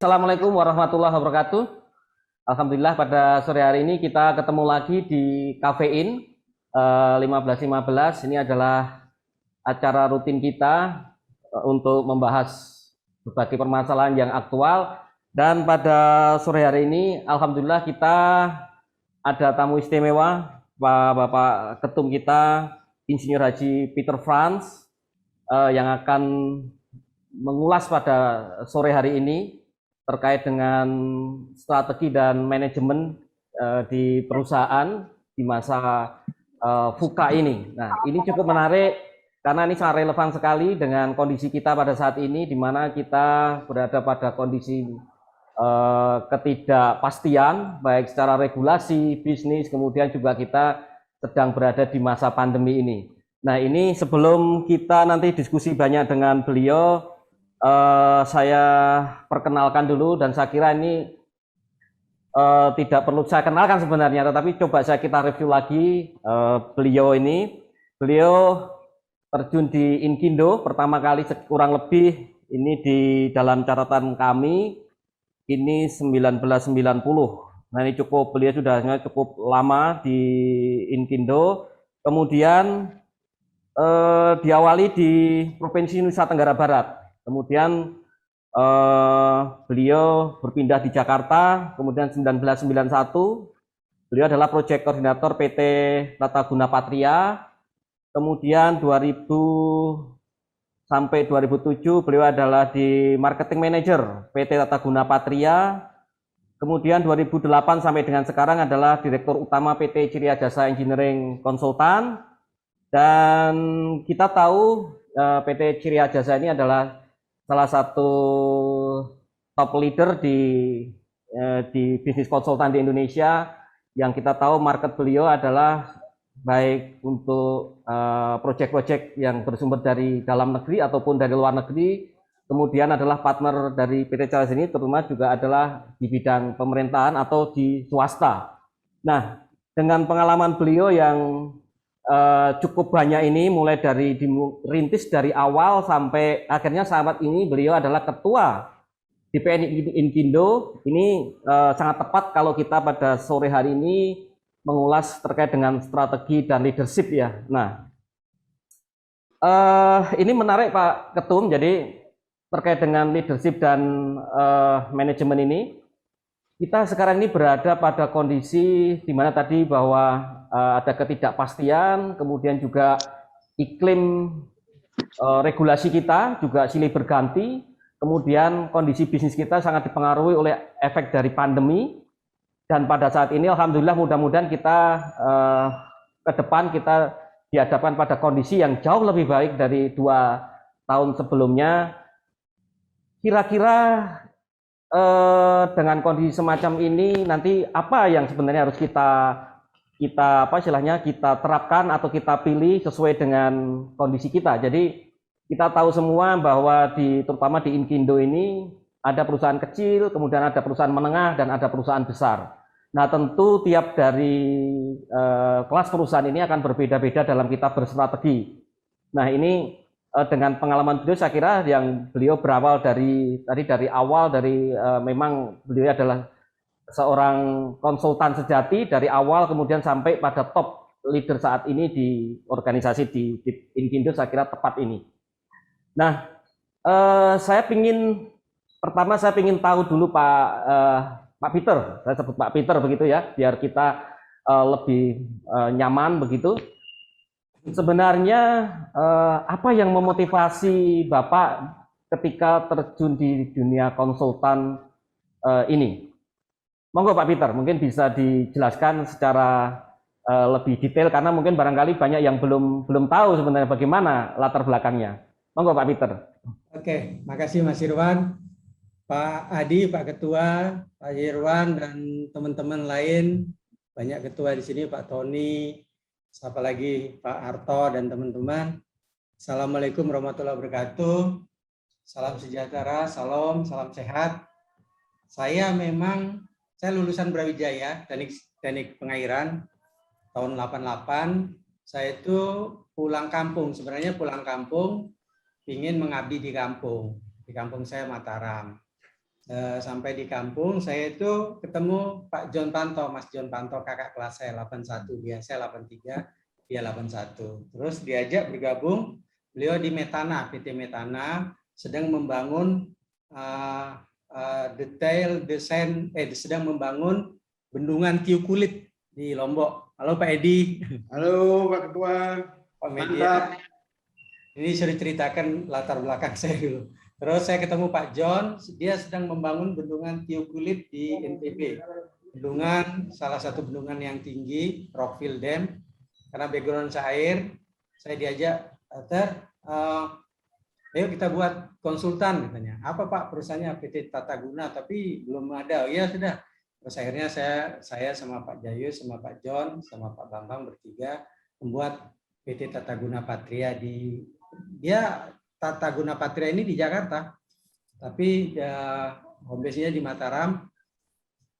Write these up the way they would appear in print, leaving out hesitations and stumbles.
Assalamualaikum warahmatullahi wabarakatuh. Alhamdulillah pada sore hari ini kita ketemu lagi di Kafein 1515. Ini adalah acara rutin kita untuk membahas berbagai permasalahan yang aktual. Dan pada sore hari ini Alhamdulillah kita ada tamu istimewa, Bapak Ketum kita, Insinyur Haji Peter Frans, yang akan mengulas pada sore hari ini terkait dengan strategi dan manajemen di perusahaan di masa VUCA ini. Nah, ini cukup menarik karena ini sangat relevan sekali dengan kondisi kita pada saat ini, di mana kita berada pada kondisi ketidakpastian, baik secara regulasi, bisnis, kemudian juga kita sedang berada di masa pandemi ini. Nah, ini sebelum kita nanti diskusi banyak dengan beliau, saya perkenalkan dulu, dan saya kira ini tidak perlu saya kenalkan sebenarnya, tetapi coba kita review lagi beliau ini. Beliau terjun di Inkindo pertama kali kurang lebih ini di dalam catatan kami ini 1990. Nah, ini beliau sudah cukup lama di Inkindo. Kemudian diawali di Provinsi Nusa Tenggara Barat. Kemudian beliau berpindah di Jakarta, kemudian 1991 beliau adalah proyek koordinator PT Tata Guna Patria. Kemudian 2000 sampai 2007 beliau adalah di marketing manager PT Tata Guna Patria. Kemudian 2008 sampai dengan sekarang adalah direktur utama PT Ciria Jasa Engineering Konsultan. Dan kita tahu PT Ciria Jasa ini adalah salah satu top leader di bisnis konsultan di Indonesia, yang kita tahu market beliau adalah baik untuk proyek-proyek yang bersumber dari dalam negeri ataupun dari luar negeri. Kemudian adalah partner dari PT Ciria ini terutama juga adalah di bidang pemerintahan atau di swasta. Nah, dengan pengalaman beliau yang cukup banyak ini, mulai dari dirintis dari awal sampai akhirnya saat ini beliau adalah ketua DPN Inkindo. Ini sangat tepat kalau kita pada sore hari ini mengulas terkait dengan strategi dan leadership ya. Nah, ini menarik Pak Ketum, jadi terkait dengan leadership dan manajemen ini, kita sekarang ini berada pada kondisi di mana tadi bahwa ada ketidakpastian, kemudian juga iklim regulasi kita juga silih berganti, kemudian kondisi bisnis kita sangat dipengaruhi oleh efek dari pandemi. Dan pada saat ini alhamdulillah mudah-mudahan kita ke depan kita dihadapkan pada kondisi yang jauh lebih baik dari 2 tahun sebelumnya. Kira-kira dengan kondisi semacam ini nanti apa yang sebenarnya harus kita terapkan atau kita pilih sesuai dengan kondisi kita. Jadi kita tahu semua bahwa terutama di Inkindo ini ada perusahaan kecil, kemudian ada perusahaan menengah, dan ada perusahaan besar. Nah, tentu tiap dari kelas perusahaan ini akan berbeda-beda dalam kita berstrategi. Nah, ini dengan pengalaman beliau, saya kira yang beliau berawal dari awal memang beliau adalah seorang konsultan sejati dari awal, kemudian sampai pada top leader saat ini di organisasi di Inkindo. Saya kira tepat ini. Nah, saya pertama ingin tahu dulu Pak Peter, saya sebut Pak Peter begitu ya, biar kita lebih nyaman begitu. Sebenarnya apa yang memotivasi Bapak ketika terjun di dunia konsultan ini? Monggo Pak Peter, mungkin bisa dijelaskan secara lebih detail, karena mungkin barangkali banyak yang belum tahu sebenarnya bagaimana latar belakangnya. Monggo Pak Peter. Oke, makasih Mas Irwan, Pak Adi, Pak Ketua, Pak Irwan, dan teman-teman lain. Banyak ketua di sini, Pak Tony, siapa lagi, Pak Harto, dan teman-teman. Assalamualaikum warahmatullahi wabarakatuh. Salam sejahtera, salam sehat. Saya lulusan Brawijaya, teknik pengairan, tahun 88. Saya itu pulang kampung, ingin mengabdi di kampung saya Mataram. Sampai di kampung, saya itu ketemu Pak John Panto, Mas John Panto, kakak kelas saya 81, saya 83, dia 81. Terus diajak bergabung, beliau di Metana, PT Metana, sedang membangun sedang membangun bendungan Tiu Kulit di Lombok. Halo Pak Edi. Halo Pak Ketua. Pak Media. Ini sudah ceritakan latar belakang saya dulu. Terus saya ketemu Pak John, dia sedang membangun bendungan Tiu Kulit di NTB. Bendungan, salah satu bendungan yang tinggi, Rockville Dam. Karena background saya air, saya diajak, ayo kita buat konsultan, katanya. Apa Pak perusahaannya? PT Tata Guna, tapi belum ada. Oh iya sudah. Terus akhirnya saya sama Pak Jayu, sama Pak John, sama Pak Bambang bertiga membuat PT Tata Guna Patria Tata Guna Patria ini di Jakarta, tapi home base-nya di Mataram.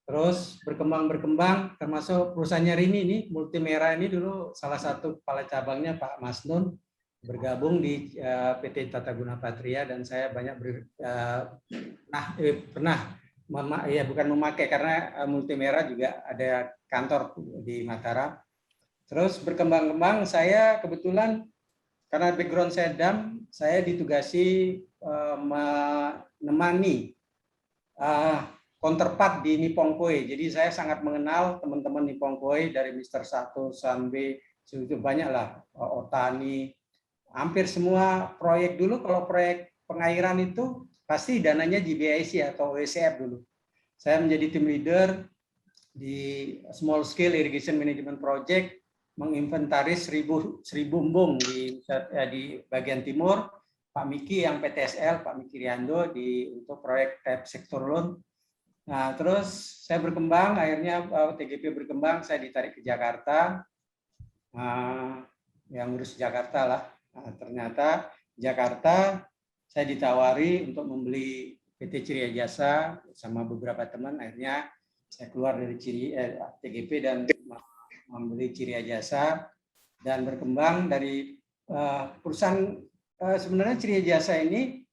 Terus berkembang, termasuk perusahaannya Rini ini, Multimera ini dulu salah satu kepala cabangnya Pak Mas Nun bergabung di PT Tata Guna Patria, dan saya banyak bukan memakai karena Multimera juga ada kantor di Mataram. Terus berkembang, saya kebetulan karena background saya dam, saya ditugasi menemani counterpart di Nippon Koi. Jadi saya sangat mengenal teman-teman Nippon Koi dari Mr. Sato, Sanbe, itu banyak lah, Otani, hampir semua proyek dulu. Kalau proyek pengairan itu pasti dananya GBIC atau OECF dulu. Saya menjadi tim leader di small scale irrigation management project, menginventaris 1000 embung di bagian timur, Pak Miki yang PTSL, Pak Miki Riando untuk proyek tap sektor loan. Nah, terus saya berkembang, akhirnya TGP berkembang, saya ditarik ke Jakarta, yang ngurus Jakarta lah. Nah, ternyata Jakarta saya ditawari untuk membeli PT Ciriya Jasa sama beberapa teman, akhirnya saya keluar dari TGP dan membeli Ciriya Jasa dan berkembang dari perusahaan. Sebenarnya Ciriya Jasa ini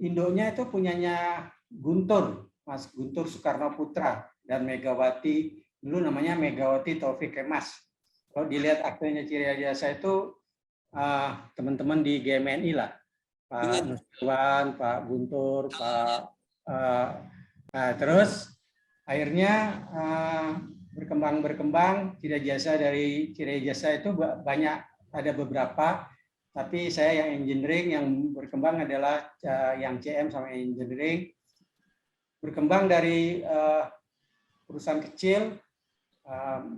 induknya itu punyanya Guntur, Mas Guntur Soekarno Putra dan Megawati, dulu namanya Megawati Taufik Kemas. Kalau dilihat aktenya Ciriya Jasa itu teman-teman di GMNI lah, Pak Nusirwan, Pak Guntur, Pak terus akhirnya berkembang Ciriya Jasa. Dari Ciriya Jasa itu banyak, ada beberapa, tapi saya yang engineering, yang berkembang adalah yang CM sama engineering. Berkembang dari perusahaan kecil,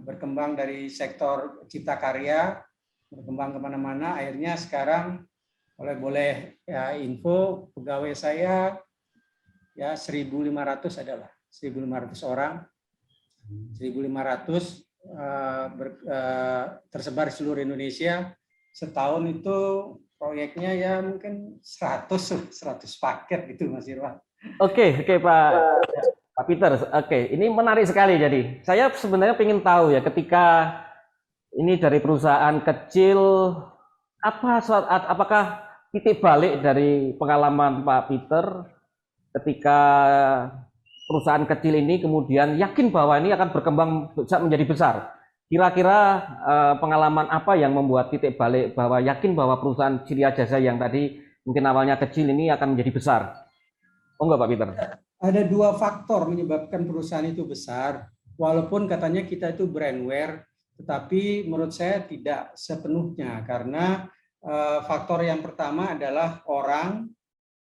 berkembang dari sektor cipta karya, berkembang kemana-mana. Akhirnya sekarang boleh ya info, pegawai saya ya 1.500 adalah 1.500 orang. 1.500 tersebar di seluruh Indonesia. Setahun itu proyeknya ya mungkin 100 paket gitu Mas Irwan. Oke Pak Peter. Oke, ini menarik sekali. Jadi saya sebenarnya ingin tahu ya, ketika ini dari perusahaan kecil, apakah titik balik dari pengalaman Pak Peter ketika perusahaan kecil ini kemudian yakin bahwa ini akan berkembang menjadi besar? Kira-kira pengalaman apa yang membuat titik balik bahwa yakin bahwa perusahaan Ciriya Jasa yang tadi mungkin awalnya kecil ini akan menjadi besar? Oh enggak Pak Peter? Ada dua faktor menyebabkan perusahaan itu besar. Walaupun katanya kita itu brandware, tetapi menurut saya tidak sepenuhnya, karena faktor yang pertama adalah orang,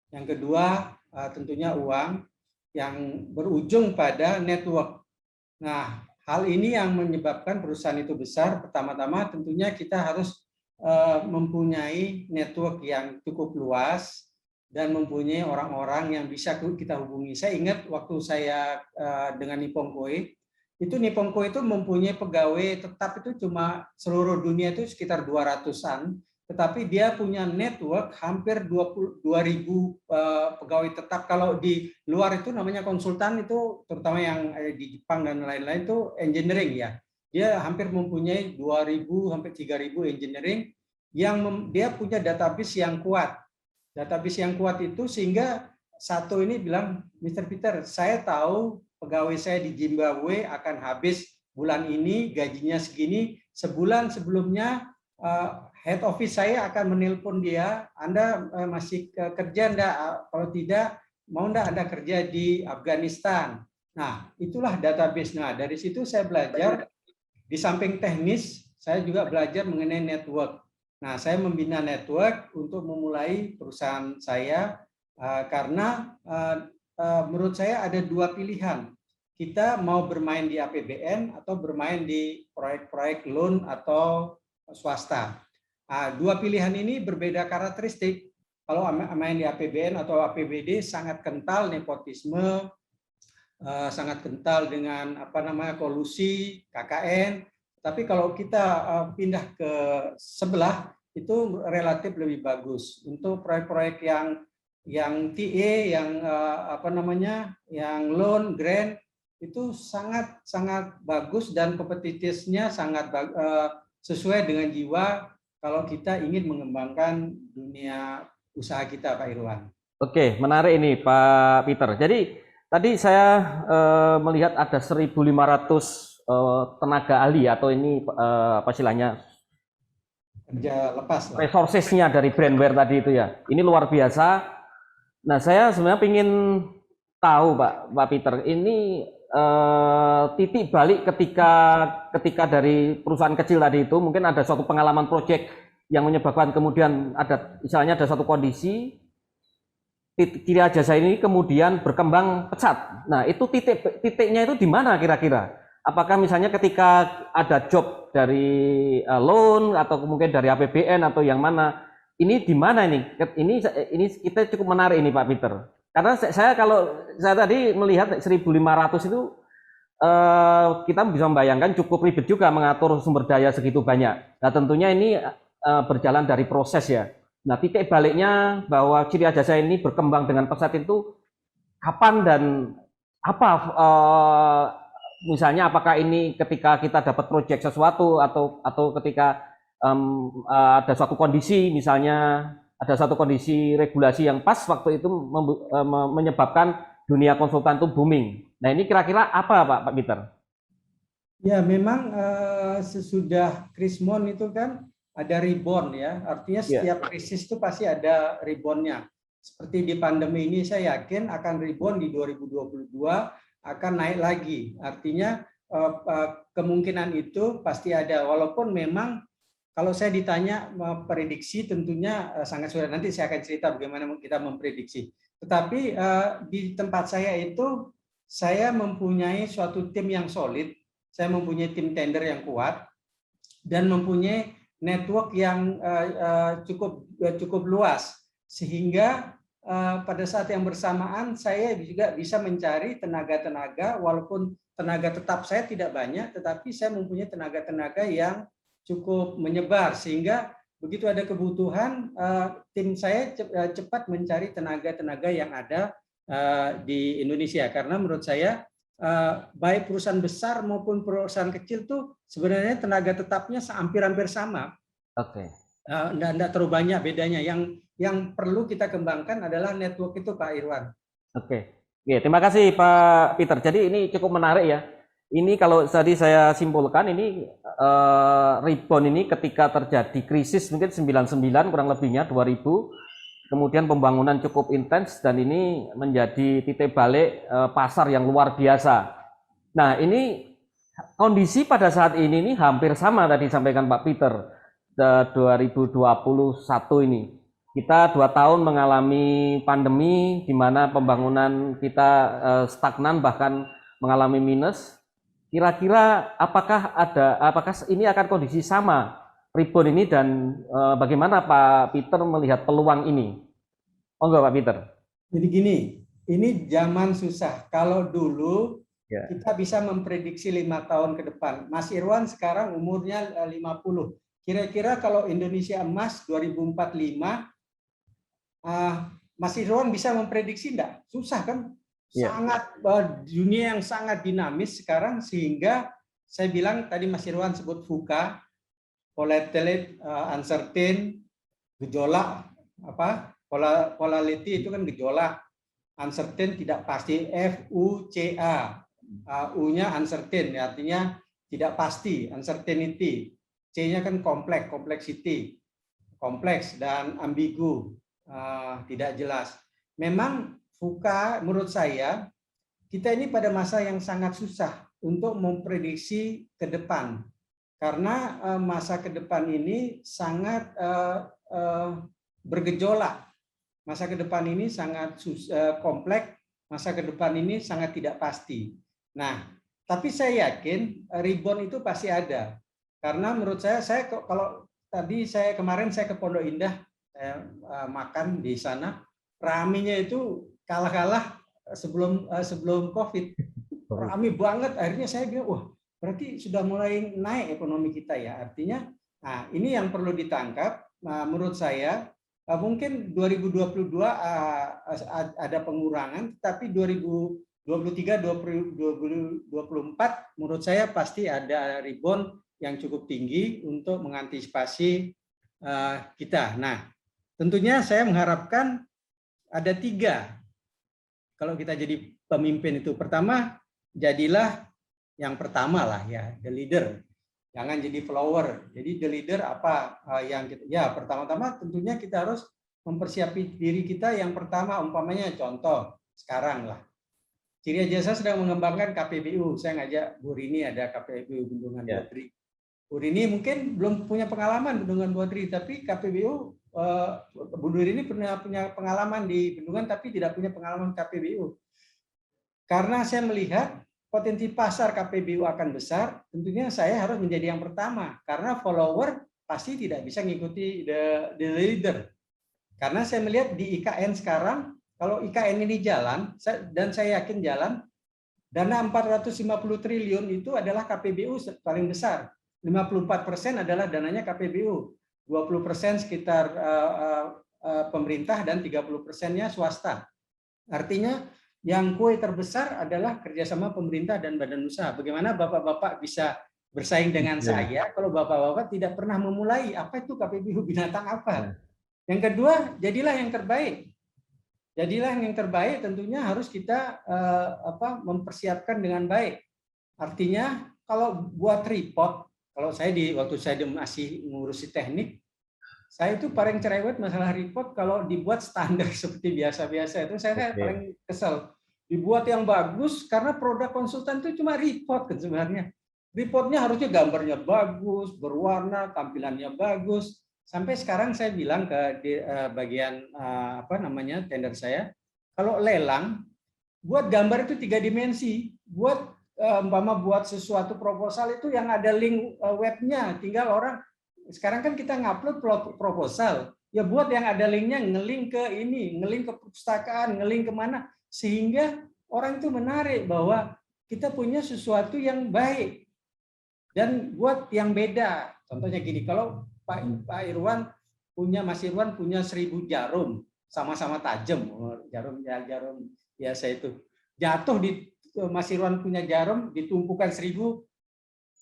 yang kedua tentunya uang, yang berujung pada network. Nah, hal ini yang menyebabkan perusahaan itu besar. Pertama-tama tentunya kita harus mempunyai network yang cukup luas dan mempunyai orang-orang yang bisa kita hubungi. Saya ingat waktu saya dengan Nippon Koi, Nippon Koi itu mempunyai pegawai tetap itu cuma seluruh dunia itu sekitar 200-an, tetapi dia punya network hampir 22.000 pegawai tetap. Kalau di luar itu namanya konsultan, itu terutama yang di Jepang dan lain-lain itu engineering ya. Dia hampir mempunyai 2.000 sampai 3.000 engineering yang dia punya database yang kuat. Database yang kuat itu sehingga satu ini bilang, Mr. Peter, saya tahu pegawai saya di Zimbabwe akan habis bulan ini, gajinya segini. Sebulan sebelumnya head office saya akan menelpon dia, Anda masih kerja enggak? Kalau tidak, mau enggak Anda kerja di Afghanistan? Nah, itulah database. Nah, dari situ saya belajar, di samping teknis, saya juga belajar mengenai network. Nah, saya membina network untuk memulai perusahaan saya, karena menurut saya ada dua pilihan. Kita mau bermain di APBN atau bermain di proyek-proyek loan atau swasta. Dua pilihan ini berbeda karakteristik. Kalau main di APBN atau APBD sangat kental nepotisme, sangat kental dengan kolusi, KKN. Tapi kalau kita pindah ke sebelah, itu relatif lebih bagus untuk proyek-proyek yang TA, yang loan, grant, itu sangat bagus dan kompetitifnya sangat sesuai dengan jiwa kalau kita ingin mengembangkan dunia usaha kita, Pak Irwan. Oke, menarik ini Pak Peter. Jadi tadi saya melihat ada 1.500 tenaga ahli atau ini apa istilahnya, kerja lepas lah. Resources-nya dari Brandware tadi itu ya. Ini luar biasa. Nah, saya sebenarnya ingin tahu Pak Peter, ini titik balik ketika dari perusahaan kecil tadi itu mungkin ada suatu pengalaman proyek yang menyebabkan kemudian ada istilahnya ada satu kondisi Kira Jasa ini kemudian berkembang pesat. Nah, itu titiknya itu di mana kira-kira? Apakah misalnya ketika ada job dari loan atau mungkin dari APBN atau yang mana? Ini di mana ini? Ini kita cukup menarik ini Pak Peter. Karena saya tadi melihat 1.500 itu kita bisa membayangkan cukup ribet juga mengatur sumber daya segitu banyak. Nah, tentunya ini berjalan dari proses ya. Nah, titik baliknya bahwa Ciri Jasa ini berkembang dengan pesat itu kapan dan apa? Misalnya apakah ini ketika kita dapat proyek sesuatu atau ketika ada suatu kondisi, misalnya ada satu kondisi regulasi yang pas waktu itu menyebabkan dunia konsultan itu booming. Nah, ini kira-kira apa Pak Peter? Ya, memang sesudah Krismon itu kan ada rebound ya, artinya setiap krisis itu pasti ada reboundnya. Seperti di pandemi ini saya yakin akan rebound di 2022 akan naik lagi. Artinya kemungkinan itu pasti ada. Walaupun memang kalau saya ditanya prediksi tentunya sangat sulit. Nanti saya akan cerita bagaimana kita memprediksi. Tetapi di tempat saya itu saya mempunyai suatu tim yang solid, saya mempunyai tim tender yang kuat dan mempunyai network yang cukup luas, sehingga pada saat yang bersamaan saya juga bisa mencari tenaga-tenaga, walaupun tenaga tetap saya tidak banyak, tetapi saya mempunyai tenaga-tenaga yang cukup menyebar, sehingga begitu ada kebutuhan, tim saya cepat mencari tenaga-tenaga yang ada di Indonesia. Karena menurut saya baik perusahaan besar maupun perusahaan kecil tuh sebenarnya tenaga tetapnya hampir-hampir sama. Oke. Enggak terlalu banyak bedanya. Yang perlu kita kembangkan adalah network itu, Pak Irwan. Oke. Ya, terima kasih Pak Peter. Jadi ini cukup menarik ya. Ini kalau tadi saya simpulkan ini rebound ini ketika terjadi krisis mungkin 99 kurang lebihnya 2000. Kemudian pembangunan cukup intens dan ini menjadi titik balik pasar yang luar biasa. Nah, ini kondisi pada saat ini hampir sama tadi disampaikan Pak Peter. 2021 ini kita 2 tahun mengalami pandemi di mana pembangunan kita stagnan bahkan mengalami minus. Kira-kira apakah ini akan kondisi sama rebound ini dan bagaimana Pak Peter melihat peluang ini? Oh enggak Pak Peter. Jadi gini, ini zaman susah. Kalau dulu kita bisa memprediksi 5 tahun ke depan. Mas Irwan sekarang umurnya 50. Kira-kira kalau Indonesia emas 2045, Mas Irwan bisa memprediksi enggak? Susah kan? Sangat dunia yang sangat dinamis sekarang, sehingga saya bilang tadi Mas Irwan sebut VUCA, volatility, uncertain, gejolak, volatility itu kan gejolak, Uncertain, tidak pasti. FUCA. U-nya uncertain, artinya tidak pasti, uncertainty. C-nya kan kompleks, complexity, kompleks dan ambigu, tidak jelas. Memang VUCA menurut saya, kita ini pada masa yang sangat susah untuk memprediksi ke depan. Karena masa ke depan ini sangat bergejolak. Masa ke depan ini sangat kompleks, masa ke depan ini sangat tidak pasti. Nah, tapi saya yakin rebound itu pasti ada. Karena menurut saya kalau tadi kemarin saya ke Pondok Indah, saya makan di sana, raminya itu kalah-kalah sebelum COVID. Rame banget, akhirnya saya bilang, wah berarti sudah mulai naik ekonomi kita ya. Artinya, nah ini yang perlu ditangkap. Nah, menurut saya mungkin 2022 ada pengurangan, tapi 2023, 2024 menurut saya pasti ada rebound yang cukup tinggi untuk mengantisipasi kita. Nah, tentunya saya mengharapkan ada 3 kalau kita jadi pemimpin itu. Pertama, jadilah yang pertama lah ya, the leader. Jangan jadi follower. Jadi the leader apa yang kita, ya pertama-tama tentunya kita harus mempersiapkan diri kita yang pertama, umpamanya contoh sekarang lah. Ciri Jasa sedang mengembangkan KPBU. Saya ngajak Bu Rini, ada KPBU Bendungan Bodri. Bu Rini mungkin belum punya pengalaman Bendungan Bodri, tapi KPBU Bu Rini punya pengalaman di Bendungan, tapi tidak punya pengalaman KPBU. Karena saya melihat potensi pasar KPBU akan besar, tentunya saya harus menjadi yang pertama. Karena follower pasti tidak bisa mengikuti the leader. Karena saya melihat di IKN sekarang, kalau IKN ini jalan, dan saya yakin jalan, dana 450 triliun itu adalah KPBU paling besar. 54% adalah dananya KPBU, 20% sekitar pemerintah, dan 30%-nya swasta. Artinya, yang kue terbesar adalah kerjasama pemerintah dan badan usaha. Bagaimana Bapak-Bapak bisa bersaing dengan saya kalau Bapak-Bapak tidak pernah memulai apa itu KPBU, binatang apa? Yang kedua, jadilah yang terbaik. Jadilah yang terbaik tentunya harus kita mempersiapkan dengan baik. Artinya kalau buat report, kalau saya waktu saya masih ngurusi teknik, saya itu paling cerewet masalah report kalau dibuat standar seperti biasa-biasa itu saya paling kesel. Dibuat yang bagus karena produk konsultan itu cuma report kan sebenarnya. Reportnya harusnya gambarnya bagus, berwarna, tampilannya bagus. Sampai sekarang saya bilang ke bagian tender saya, kalau lelang buat gambar itu 3 dimensi, buat buat sesuatu proposal itu yang ada link webnya, tinggal orang sekarang kan kita ngupload proposal, ya buat yang ada linknya, ngelink ke ini, ngelink ke perpustakaan, ngelink kemana, sehingga orang itu menarik bahwa kita punya sesuatu yang baik dan buat yang beda. Contohnya gini, kalau Pak Irwan punya, Mas Irwan punya 1000 jarum, sama-sama tajam, jarum biasa itu jatuh di Mas Irwan punya jarum, ditumpukan 1000,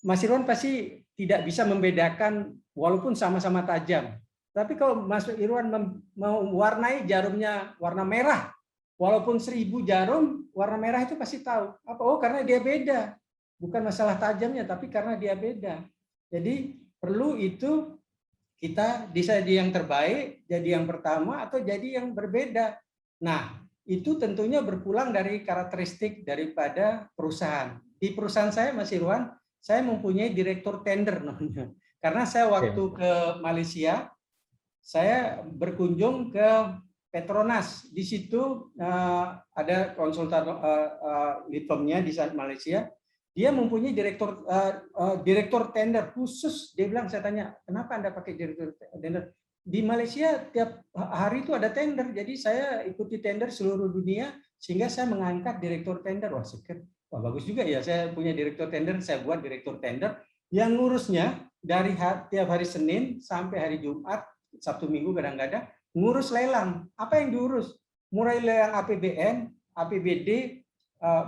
Mas Irwan pasti tidak bisa membedakan walaupun sama-sama tajam. Tapi kalau Mas Irwan mewarnai jarumnya warna merah, walaupun 1000 jarum, warna merah itu pasti tahu. Apa? Oh, karena dia beda. Bukan masalah tajamnya, tapi karena dia beda. Jadi perlu itu kita bisa jadi yang terbaik, jadi yang pertama, atau jadi yang berbeda. Nah, itu tentunya berpulang dari karakteristik daripada perusahaan. Di perusahaan saya, Mas Irwan, saya mempunyai direktur tender namanya. Karena saya waktu ke Malaysia, saya berkunjung ke Petronas. Di situ ada konsultan lead firm-nya di Malaysia. Dia mempunyai direktur tender khusus. Dia bilang, saya tanya, kenapa Anda pakai direktur tender? Di Malaysia tiap hari itu ada tender. Jadi saya ikuti tender seluruh dunia sehingga saya mengangkat direktur tender. Wah, wah bagus juga ya, saya punya direktur tender, saya buat direktur tender yang ngurusnya dari tiap hari Senin sampai hari Jumat, Sabtu Minggu kadang-kadang ngurus lelang. Apa yang diurus? Mulai lelang APBN, APBD,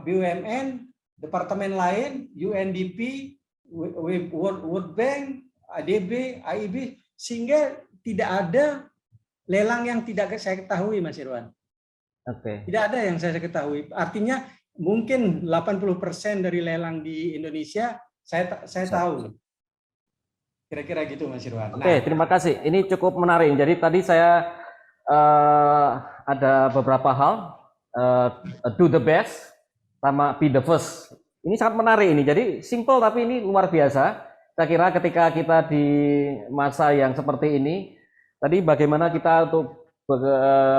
BUMN, departemen lain, UNDP, World Bank, ADB, AIB, sehingga tidak ada lelang yang tidak saya ketahui, Mas Irwan. Oke. Tidak ada yang saya ketahui. Artinya mungkin 80% dari lelang di Indonesia saya tahu. Kira-kira gitu Mas Irwan. Oke, terima kasih. Ini cukup menarik. Jadi tadi saya ada beberapa hal, do the best sama be the first. Ini sangat menarik ini. Jadi simple tapi ini luar biasa. Saya kira ketika kita di masa yang seperti ini, tadi bagaimana kita untuk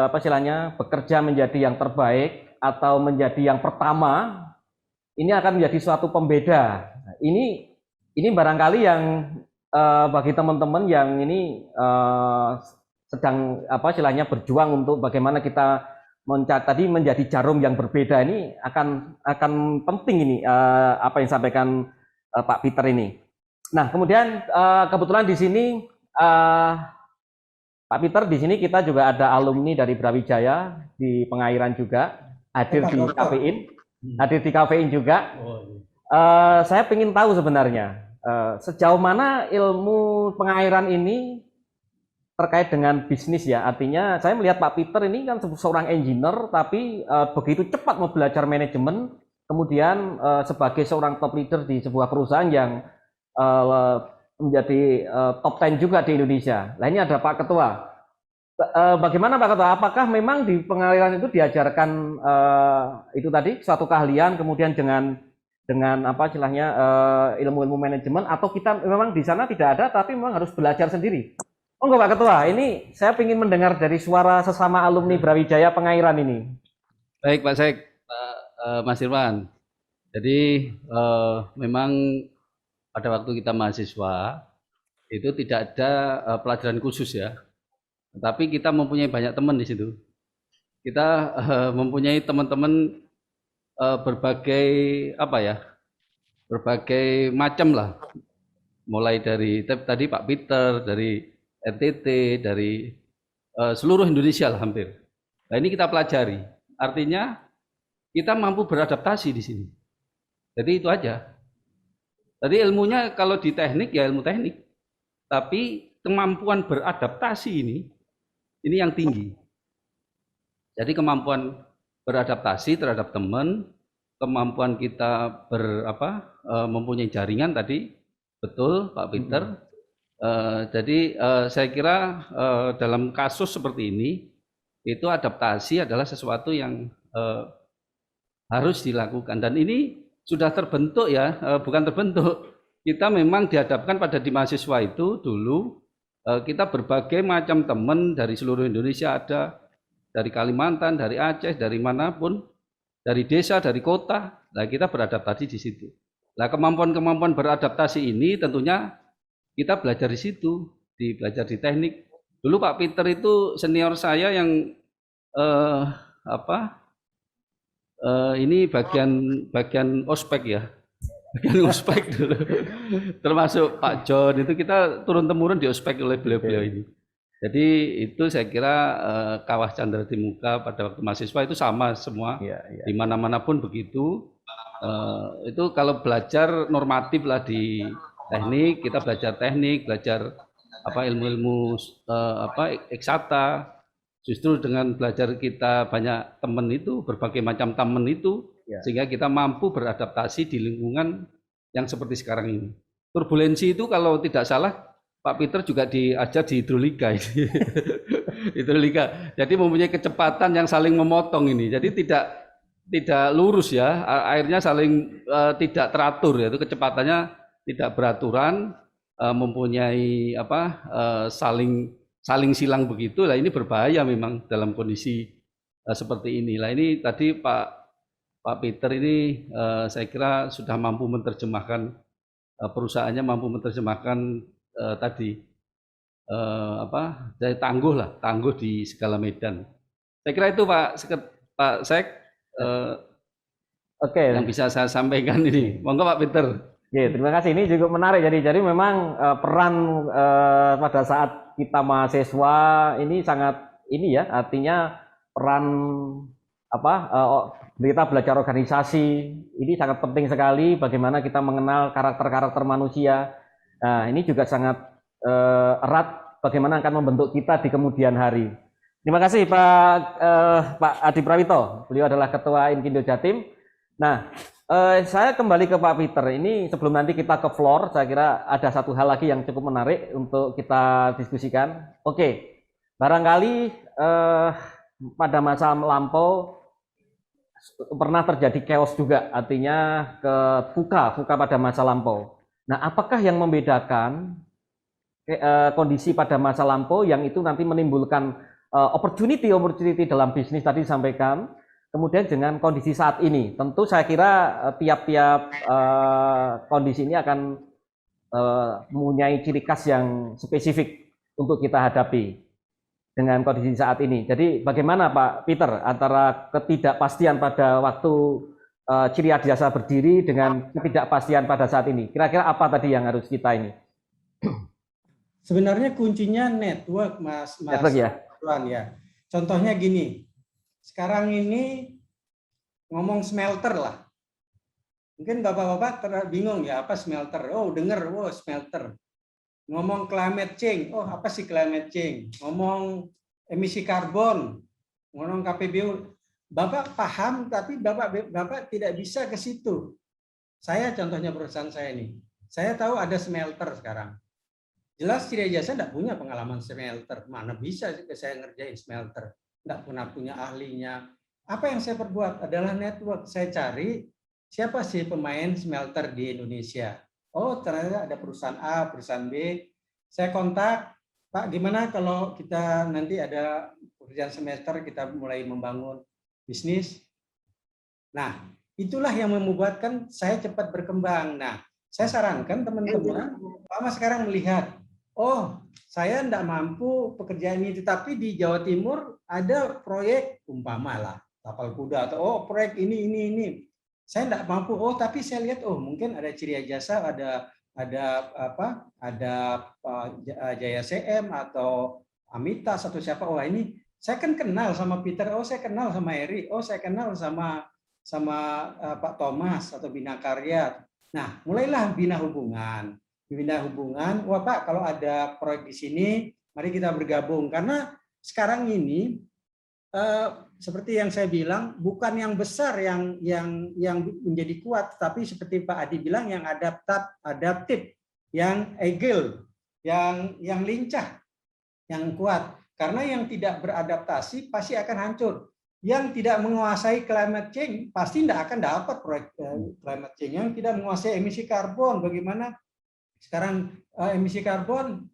apa istilahnya bekerja menjadi yang terbaik atau menjadi yang pertama, ini akan menjadi suatu pembeda. Ini barangkali yang bagi teman-teman yang ini sedang apa istilahnya berjuang untuk bagaimana kita tadi menjadi jarum yang berbeda, ini akan penting ini apa yang disampaikan Pak Peter ini. Nah, kemudian kebetulan di sini Pak Peter, di sini kita juga ada alumni dari Brawijaya di Pengairan juga, hadir di KPIN, juga. Saya ingin tahu sebenarnya sejauh mana ilmu pengairan ini terkait dengan bisnis ya. Artinya saya melihat Pak Peter ini kan seorang engineer, tapi begitu cepat mau belajar manajemen, kemudian sebagai seorang top leader di sebuah perusahaan yang menjadi top 10 juga di Indonesia. Nah, ini ada Pak Ketua. Bagaimana Pak Ketua? Apakah memang di pengairan itu diajarkan itu tadi suatu keahlian, kemudian dengan apa istilahnya ilmu-ilmu manajemen, atau kita memang di sana tidak ada tapi memang harus belajar sendiri? Oh enggak Pak Ketua, ini saya ingin mendengar dari suara sesama alumni Brawijaya Pengairan ini. Baik Pak Sek, Pak Mas Irwan. Jadi memang pada waktu kita mahasiswa itu tidak ada pelajaran khusus ya, tapi kita mempunyai banyak teman di situ. Kita mempunyai teman-teman berbagai apa ya, berbagai macam lah, mulai dari tadi Pak Peter, dari NTT, dari seluruh Indonesia lah hampir. Nah ini kita pelajari, artinya kita mampu beradaptasi di sini. Jadi itu aja. Tadi ilmunya kalau di teknik ya ilmu teknik, tapi kemampuan beradaptasi ini yang tinggi. Jadi kemampuan beradaptasi terhadap teman, kemampuan kita mempunyai jaringan tadi, betul Pak Peter. Jadi saya kira dalam kasus seperti ini, itu adaptasi adalah sesuatu yang harus dilakukan, dan ini sudah terbentuk ya, bukan terbentuk. Kita memang dihadapkan pada di mahasiswa itu dulu, kita berbagai macam teman dari seluruh Indonesia ada, dari Kalimantan, dari Aceh, dari manapun, dari desa, dari kota. Nah kita beradaptasi di situ. Nah kemampuan-kemampuan beradaptasi ini tentunya kita belajar di situ, belajar di teknik. Dulu Pak Peter itu senior saya yang ini bagian ospek ya, bagian ospek dulu. Termasuk Pak John itu kita turun temurun di ospek oleh beliau-beliau ini. Jadi itu saya kira kawah Candra di Muka pada waktu mahasiswa itu sama semua, di mana-mana pun begitu. Itu kalau belajar normatif lah di teknik, kita belajar teknik, belajar ilmu-ilmu eksata. Justru dengan belajar kita banyak teman itu, berbagai macam teman itu, sehingga kita mampu beradaptasi di lingkungan yang seperti sekarang ini. Turbulensi itu kalau tidak salah Pak Peter juga diajar di hidrolika. Hidrolika. Jadi mempunyai kecepatan yang saling memotong ini. Jadi tidak lurus ya, airnya saling tidak teratur, yaitu kecepatannya tidak beraturan, mempunyai saling silang begitu. Lah ini berbahaya memang dalam kondisi seperti ini. Lah ini tadi Pak Peter ini saya kira sudah mampu menerjemahkan, perusahaannya mampu menerjemahkan tadi dari tangguh di segala medan. Saya kira itu Pak Sek yang bisa saya sampaikan ini. Monggo Pak Peter. Ya, terima kasih. Ini juga menarik. Jadi memang peran pada saat kita mahasiswa ini sangat artinya peran kita belajar organisasi ini sangat penting sekali. Bagaimana kita mengenal karakter-karakter manusia. Nah, ini juga sangat erat bagaimana akan membentuk kita di kemudian hari. Terima kasih Pak Adi Prawito. Beliau adalah Ketua Inkindo Jatim. Nah, saya kembali ke Pak Peter. Ini sebelum nanti kita ke floor, saya kira ada satu hal lagi yang cukup menarik untuk kita diskusikan. Oke, barangkali pada masa lampau pernah terjadi chaos juga, artinya VUCA pada masa lampau. Nah, apakah yang membedakan kondisi pada masa lampau yang itu nanti menimbulkan opportunity dalam bisnis tadi disampaikan, kemudian dengan kondisi saat ini? Tentu saya kira tiap-tiap kondisi ini akan mempunyai ciri khas yang spesifik untuk kita hadapi dengan kondisi saat ini. Jadi bagaimana Pak Peter antara ketidakpastian pada waktu Ciri Adiasa berdiri dengan ketidakpastian pada saat ini? Kira-kira apa tadi yang harus kita ini? Sebenarnya kuncinya network, Mas Network ya. Ya. Contohnya gini, sekarang ini ngomong smelter lah. Mungkin bapak-bapak bingung ya, apa smelter? Oh, dengar, oh smelter. Ngomong climate change, oh apa sih climate change? Ngomong emisi karbon, ngomong KPBU. Bapak paham, tapi bapak tidak bisa ke situ. Saya contohnya perusahaan saya ini. Saya tahu ada smelter sekarang. Jelas Ciri Adiasa tidak punya pengalaman smelter. Mana bisa saya ngerjain smelter? Tidak pernah punya ahlinya. Apa yang saya perbuat adalah network. Saya cari siapa sih pemain smelter di Indonesia. Oh, ternyata ada perusahaan A, perusahaan B. Saya kontak, Pak, gimana kalau kita nanti ada pekerjaan semester, kita mulai membangun bisnis. Nah, itulah yang membuatkan saya cepat berkembang. Nah, saya sarankan teman-teman, Pak sekarang melihat, oh, saya tidak mampu pekerjaan ini, tetapi di Jawa Timur ada proyek umpamalah tapal kuda atau oh proyek ini. Saya tidak mampu. Oh, tapi saya lihat oh mungkin ada Ciri Adiasa, ada Jaya CM atau Amitas atau siapa. Oh, ini saya kan kenal sama Peter. Oh, saya kenal sama Eri. Oh, saya kenal sama Pak Thomas atau Bina Karya. Nah, mulailah bina hubungan. Wah Pak, kalau ada proyek di sini, mari kita bergabung. Karena sekarang ini seperti yang saya bilang, bukan yang besar yang menjadi kuat, tapi seperti Pak Adi bilang yang adaptif, yang agile, yang lincah, yang kuat. Karena yang tidak beradaptasi pasti akan hancur. Yang tidak menguasai climate change pasti tidak akan dapat proyek climate change. Yang tidak menguasai emisi karbon, bagaimana sekarang emisi karbon,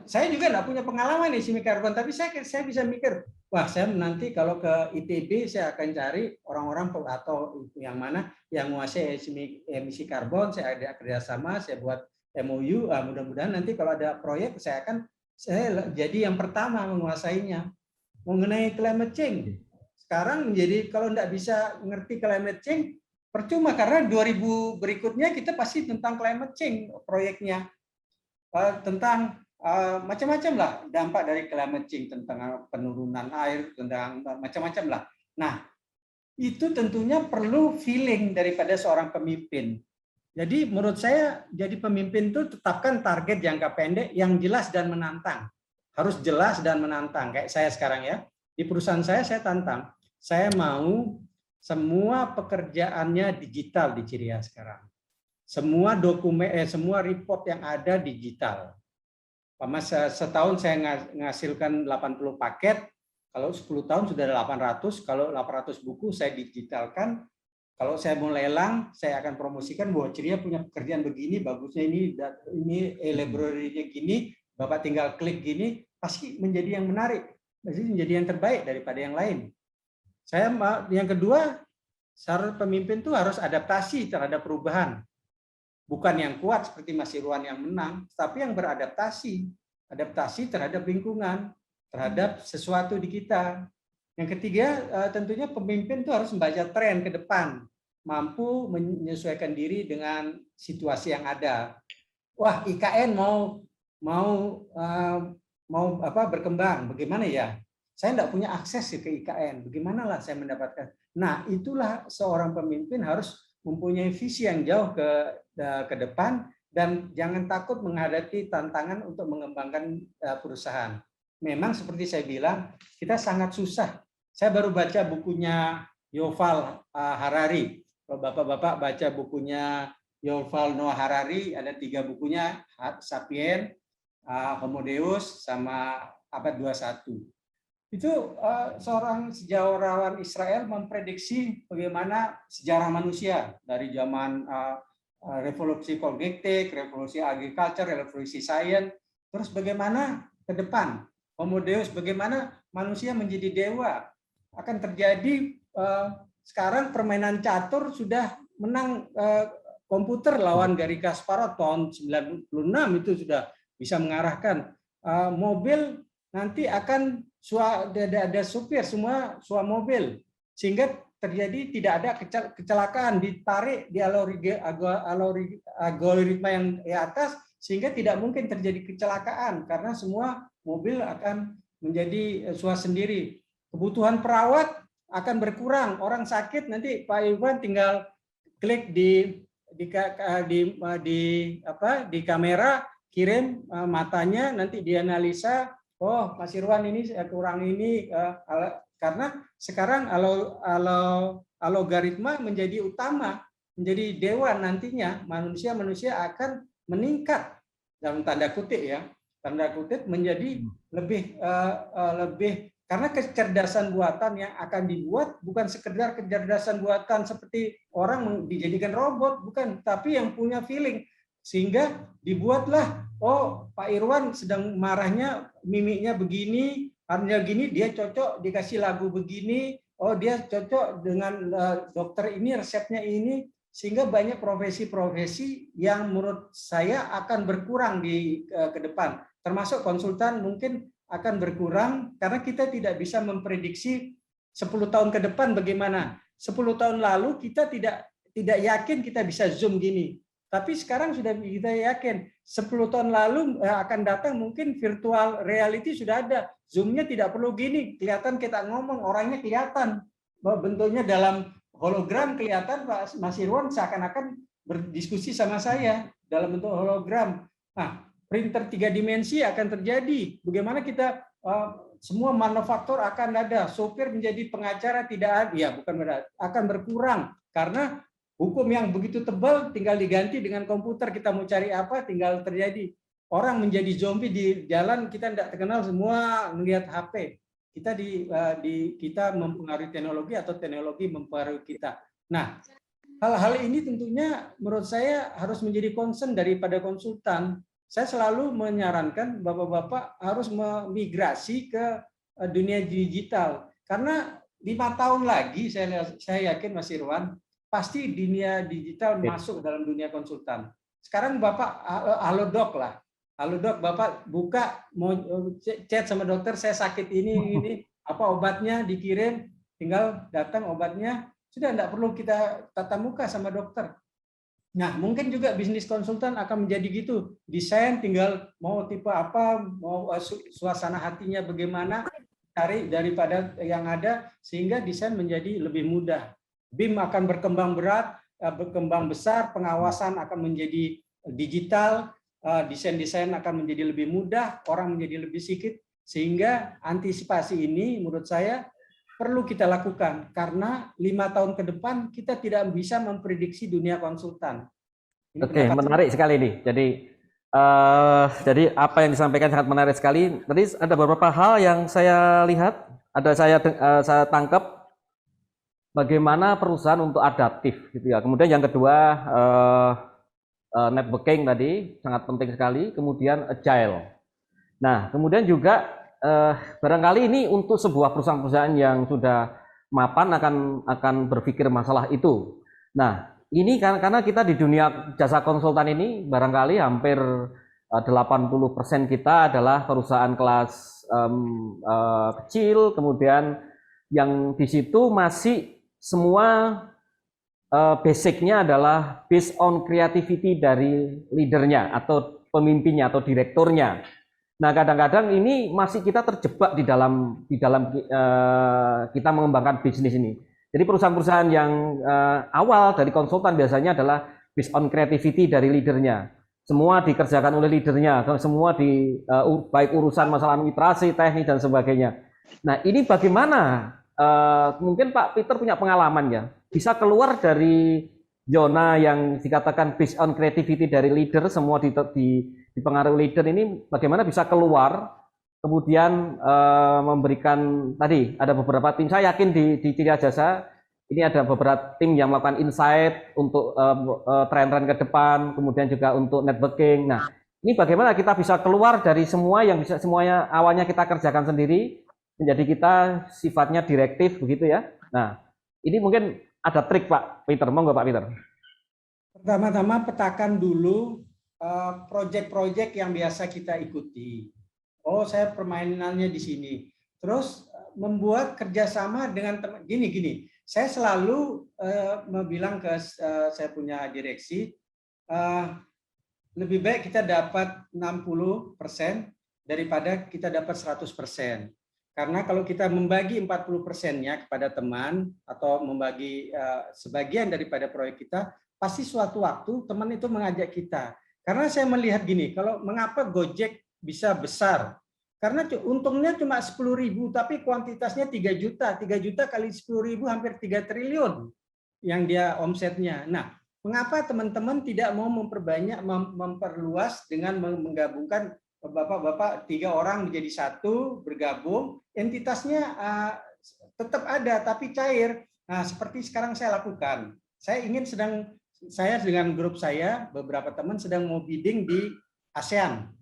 saya juga tidak punya pengalaman emisi karbon, tapi saya bisa mikir, wah saya nanti kalau ke ITB saya akan cari orang-orang atau yang mana yang menguasai emisi karbon, saya ada kerjasama, saya buat MOU, mudah-mudahan nanti kalau ada proyek saya jadi yang pertama menguasainya. Mengenai climate change, sekarang menjadi kalau tidak bisa ngerti climate change, percuma karena 2000 berikutnya kita pasti tentang climate change proyeknya, tentang macam-macam lah dampak dari climate change, tentang penurunan air, tentang macam-macam lah. Nah, itu tentunya perlu feeling daripada seorang pemimpin. Jadi menurut saya jadi pemimpin itu tetapkan target jangka pendek yang jelas dan menantang. Harus jelas dan menantang. Kayak saya sekarang ya, di perusahaan saya tantang. Saya mau semua pekerjaannya digital di Ciria sekarang. Semua dokumen, semua report yang ada digital. Mas, setahun saya menghasilkan 80 paket, kalau 10 tahun sudah ada 800, kalau 800 buku saya digitalkan. Kalau saya mau lelang, saya akan promosikan bahwa Ciria punya pekerjaan begini, bagusnya ini library-nya gini, Bapak tinggal klik gini, pasti menjadi yang menarik, pasti menjadi yang terbaik daripada yang lain. Yang kedua, syarat pemimpin itu harus adaptasi terhadap perubahan. Bukan yang kuat seperti Mas Irwan yang menang, tapi yang beradaptasi. Adaptasi terhadap lingkungan, terhadap sesuatu di kita. Yang ketiga, tentunya pemimpin itu harus membaca tren ke depan, mampu menyesuaikan diri dengan situasi yang ada. Wah, IKN mau berkembang, bagaimana ya? Saya tidak punya akses ke IKN, bagaimana saya mendapatkan? Nah, itulah seorang pemimpin harus mempunyai visi yang jauh ke depan dan jangan takut menghadapi tantangan untuk mengembangkan perusahaan. memang seperti saya bilang, kita sangat susah. Saya baru baca bukunya Yuval Harari. Kalau Bapak-Bapak baca bukunya Yuval Noah Harari, ada 3 bukunya, Sapien, Homo Deus, sama abad 21. Itu seorang sejarawan Israel memprediksi bagaimana sejarah manusia dari zaman revolusi Kolgektik, revolusi agriculture, revolusi sains, terus bagaimana ke depan Homo Deus, bagaimana manusia menjadi dewa. Akan terjadi sekarang permainan catur sudah menang komputer lawan Garry Kasparov tahun 96, itu sudah bisa mengarahkan mobil. Nanti akan ada supir, semua mobil, sehingga terjadi tidak ada kecelakaan, ditarik di algoritma yang di atas, sehingga tidak mungkin terjadi kecelakaan karena semua mobil akan menjadi sendiri. Kebutuhan perawat akan berkurang, orang sakit nanti Pak Iwan tinggal klik di kamera, kirim matanya, nanti dianalisa. Oh, Mas Irwan ini kurang ini, karena sekarang algoritma menjadi utama, menjadi dewa nantinya. Manusia akan meningkat dalam tanda kutip ya, tanda kutip menjadi lebih karena kecerdasan buatan yang akan dibuat bukan sekedar kecerdasan buatan seperti orang dijadikan robot, bukan, tapi yang punya feeling. Sehingga dibuatlah, oh Pak Irwan sedang marahnya, mimiknya begini, artinya gini, dia cocok dikasih lagu begini, oh dia cocok dengan dokter ini, resepnya ini, sehingga banyak profesi-profesi yang menurut saya akan berkurang ke depan. Termasuk konsultan mungkin akan berkurang karena kita tidak bisa memprediksi 10 tahun ke depan bagaimana. 10 tahun lalu kita tidak yakin kita bisa Zoom gini. Tapi sekarang sudah kita yakin 10 tahun lalu akan datang mungkin virtual reality sudah ada. Zoom-nya tidak perlu gini, kelihatan kita ngomong, orangnya kelihatan. Bentuknya dalam hologram kelihatan Pak Mas Irwan seakan-akan berdiskusi sama saya dalam bentuk hologram. Nah, printer 3 dimensi akan terjadi. Bagaimana kita semua manufaktur akan ada, sopir menjadi pengacara tidak ada, ya bukan berarti akan berkurang karena hukum yang begitu tebal tinggal diganti dengan komputer, kita mau cari apa tinggal terjadi. Orang menjadi zombie di jalan, kita tidak terkenal, semua melihat HP. Kita mempengaruhi teknologi atau teknologi mempengaruhi kita. Nah, hal-hal ini tentunya menurut saya harus menjadi concern daripada konsultan. Saya selalu menyarankan Bapak-bapak harus memigrasi ke dunia digital. Karena 5 tahun lagi saya yakin Mas Irwan, pasti dunia digital masuk dalam dunia konsultan. Sekarang Bapak halodoc lah. Halodoc, Bapak buka, mau chat sama dokter, saya sakit ini, apa obatnya dikirim, tinggal datang obatnya, sudah tidak perlu kita tatap muka sama dokter. Nah, mungkin juga bisnis konsultan akan menjadi gitu. Desain tinggal mau tipe apa, mau suasana hatinya bagaimana, cari daripada yang ada, sehingga desain menjadi lebih mudah. BIM akan berkembang berkembang besar, pengawasan akan menjadi digital, desain-desain akan menjadi lebih mudah, orang menjadi lebih sedikit, sehingga antisipasi ini menurut saya perlu kita lakukan, karena 5 tahun ke depan kita tidak bisa memprediksi dunia konsultan. Oke, menarik sekali nih. Jadi apa yang disampaikan sangat menarik sekali. Tadi ada beberapa hal yang saya lihat, saya tangkap. Bagaimana perusahaan untuk adaptif gitu ya. Kemudian yang kedua networking tadi sangat penting sekali, kemudian agile. Nah, kemudian juga barangkali ini untuk sebuah perusahaan-perusahaan yang sudah mapan akan berpikir masalah itu. Nah, ini karena kita di dunia jasa konsultan ini barangkali hampir 80% kita adalah perusahaan kelas kecil, kemudian yang di situ masih semua basicnya adalah based on creativity dari leadernya atau pemimpinnya atau direkturnya. Nah, kadang-kadang ini masih kita terjebak di dalam kita mengembangkan bisnis ini. Jadi perusahaan-perusahaan yang awal dari konsultan biasanya adalah based on creativity dari leadernya. semua dikerjakan oleh leadernya, semua baik urusan masalah administrasi, teknis dan sebagainya. Nah, ini bagaimana? Mungkin Pak Peter punya pengalaman ya, bisa keluar dari zona yang dikatakan based on creativity dari leader, semua dipengaruhi leader ini, bagaimana bisa keluar, kemudian memberikan, tadi ada beberapa tim, saya yakin di Ciri Jasa ini ada beberapa tim yang melakukan insight untuk tren-tren ke depan, kemudian juga untuk networking. Nah, ini bagaimana kita bisa keluar dari semua yang bisa semuanya awalnya kita kerjakan sendiri, menjadi kita sifatnya direktif begitu ya. Nah, ini mungkin ada trik Pak Peter, monggo Pak Peter. Pertama-tama petakan dulu proyek-proyek yang biasa kita ikuti. Oh, saya permainannya di sini. Terus membuat kerjasama dengan teman. Gini. Saya selalu bilang ke saya punya direksi, lebih baik kita dapat 60% daripada kita dapat 100%. Karena kalau kita membagi 40%-nya kepada teman atau membagi sebagian daripada proyek kita, pasti suatu waktu teman itu mengajak kita. Karena saya melihat gini, kalau mengapa Gojek bisa besar? Karena untungnya cuma 10.000, tapi kuantitasnya 3 juta. 3 juta kali 10.000 hampir 3 triliun yang dia omsetnya. Nah, mengapa teman-teman tidak mau memperluas dengan menggabungkan bapak-bapak 3 orang menjadi 1, bergabung, entitasnya tetap ada tapi cair. Nah, seperti sekarang saya lakukan. Saya dengan grup saya, beberapa teman sedang mau bidding di ASEAN.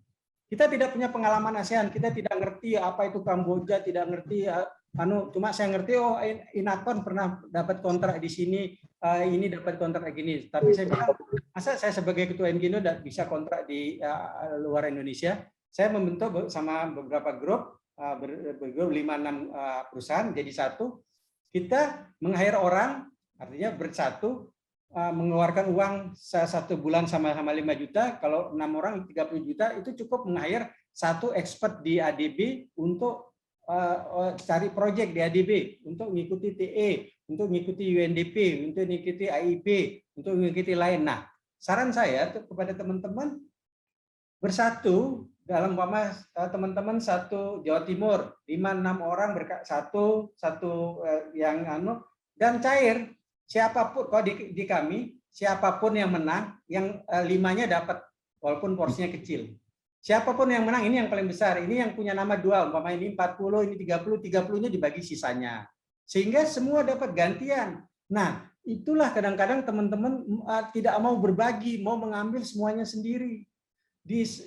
Kita tidak punya pengalaman ASEAN, kita tidak ngerti apa itu Kamboja, tidak ngerti cuma saya ngerti Inaton pernah dapat kontrak di sini, ini dapat kontrak gini. Tapi saya bilang, masa saya sebagai ketua MGINDO tidak bisa kontrak di luar Indonesia? Saya membentuk sama beberapa grup, 5-6 perusahaan jadi 1. Kita meng-hire orang, artinya bersatu, mengeluarkan uang 1 bulan sama-sama 5 juta, kalau 6 orang 30 juta, itu cukup meng-hire 1 expert di ADB untuk cari proyek di ADB, untuk mengikuti TE, untuk mengikuti UNDP, untuk mengikuti AIB, untuk mengikuti lain. Nah, saran saya kepada teman-teman bersatu dalam teman-teman 1 Jawa Timur, 5-6 orang satu yang dan cair. Siapapun, kalau di kami, siapapun yang menang, yang 5-nya dapat, walaupun porsinya kecil. Siapapun yang menang, ini yang paling besar. Ini yang punya nama 2, umpama ini 40, ini 30, 30-nya dibagi sisanya. Sehingga semua dapat gantian. Nah, itulah kadang-kadang teman-teman tidak mau berbagi, mau mengambil semuanya sendiri.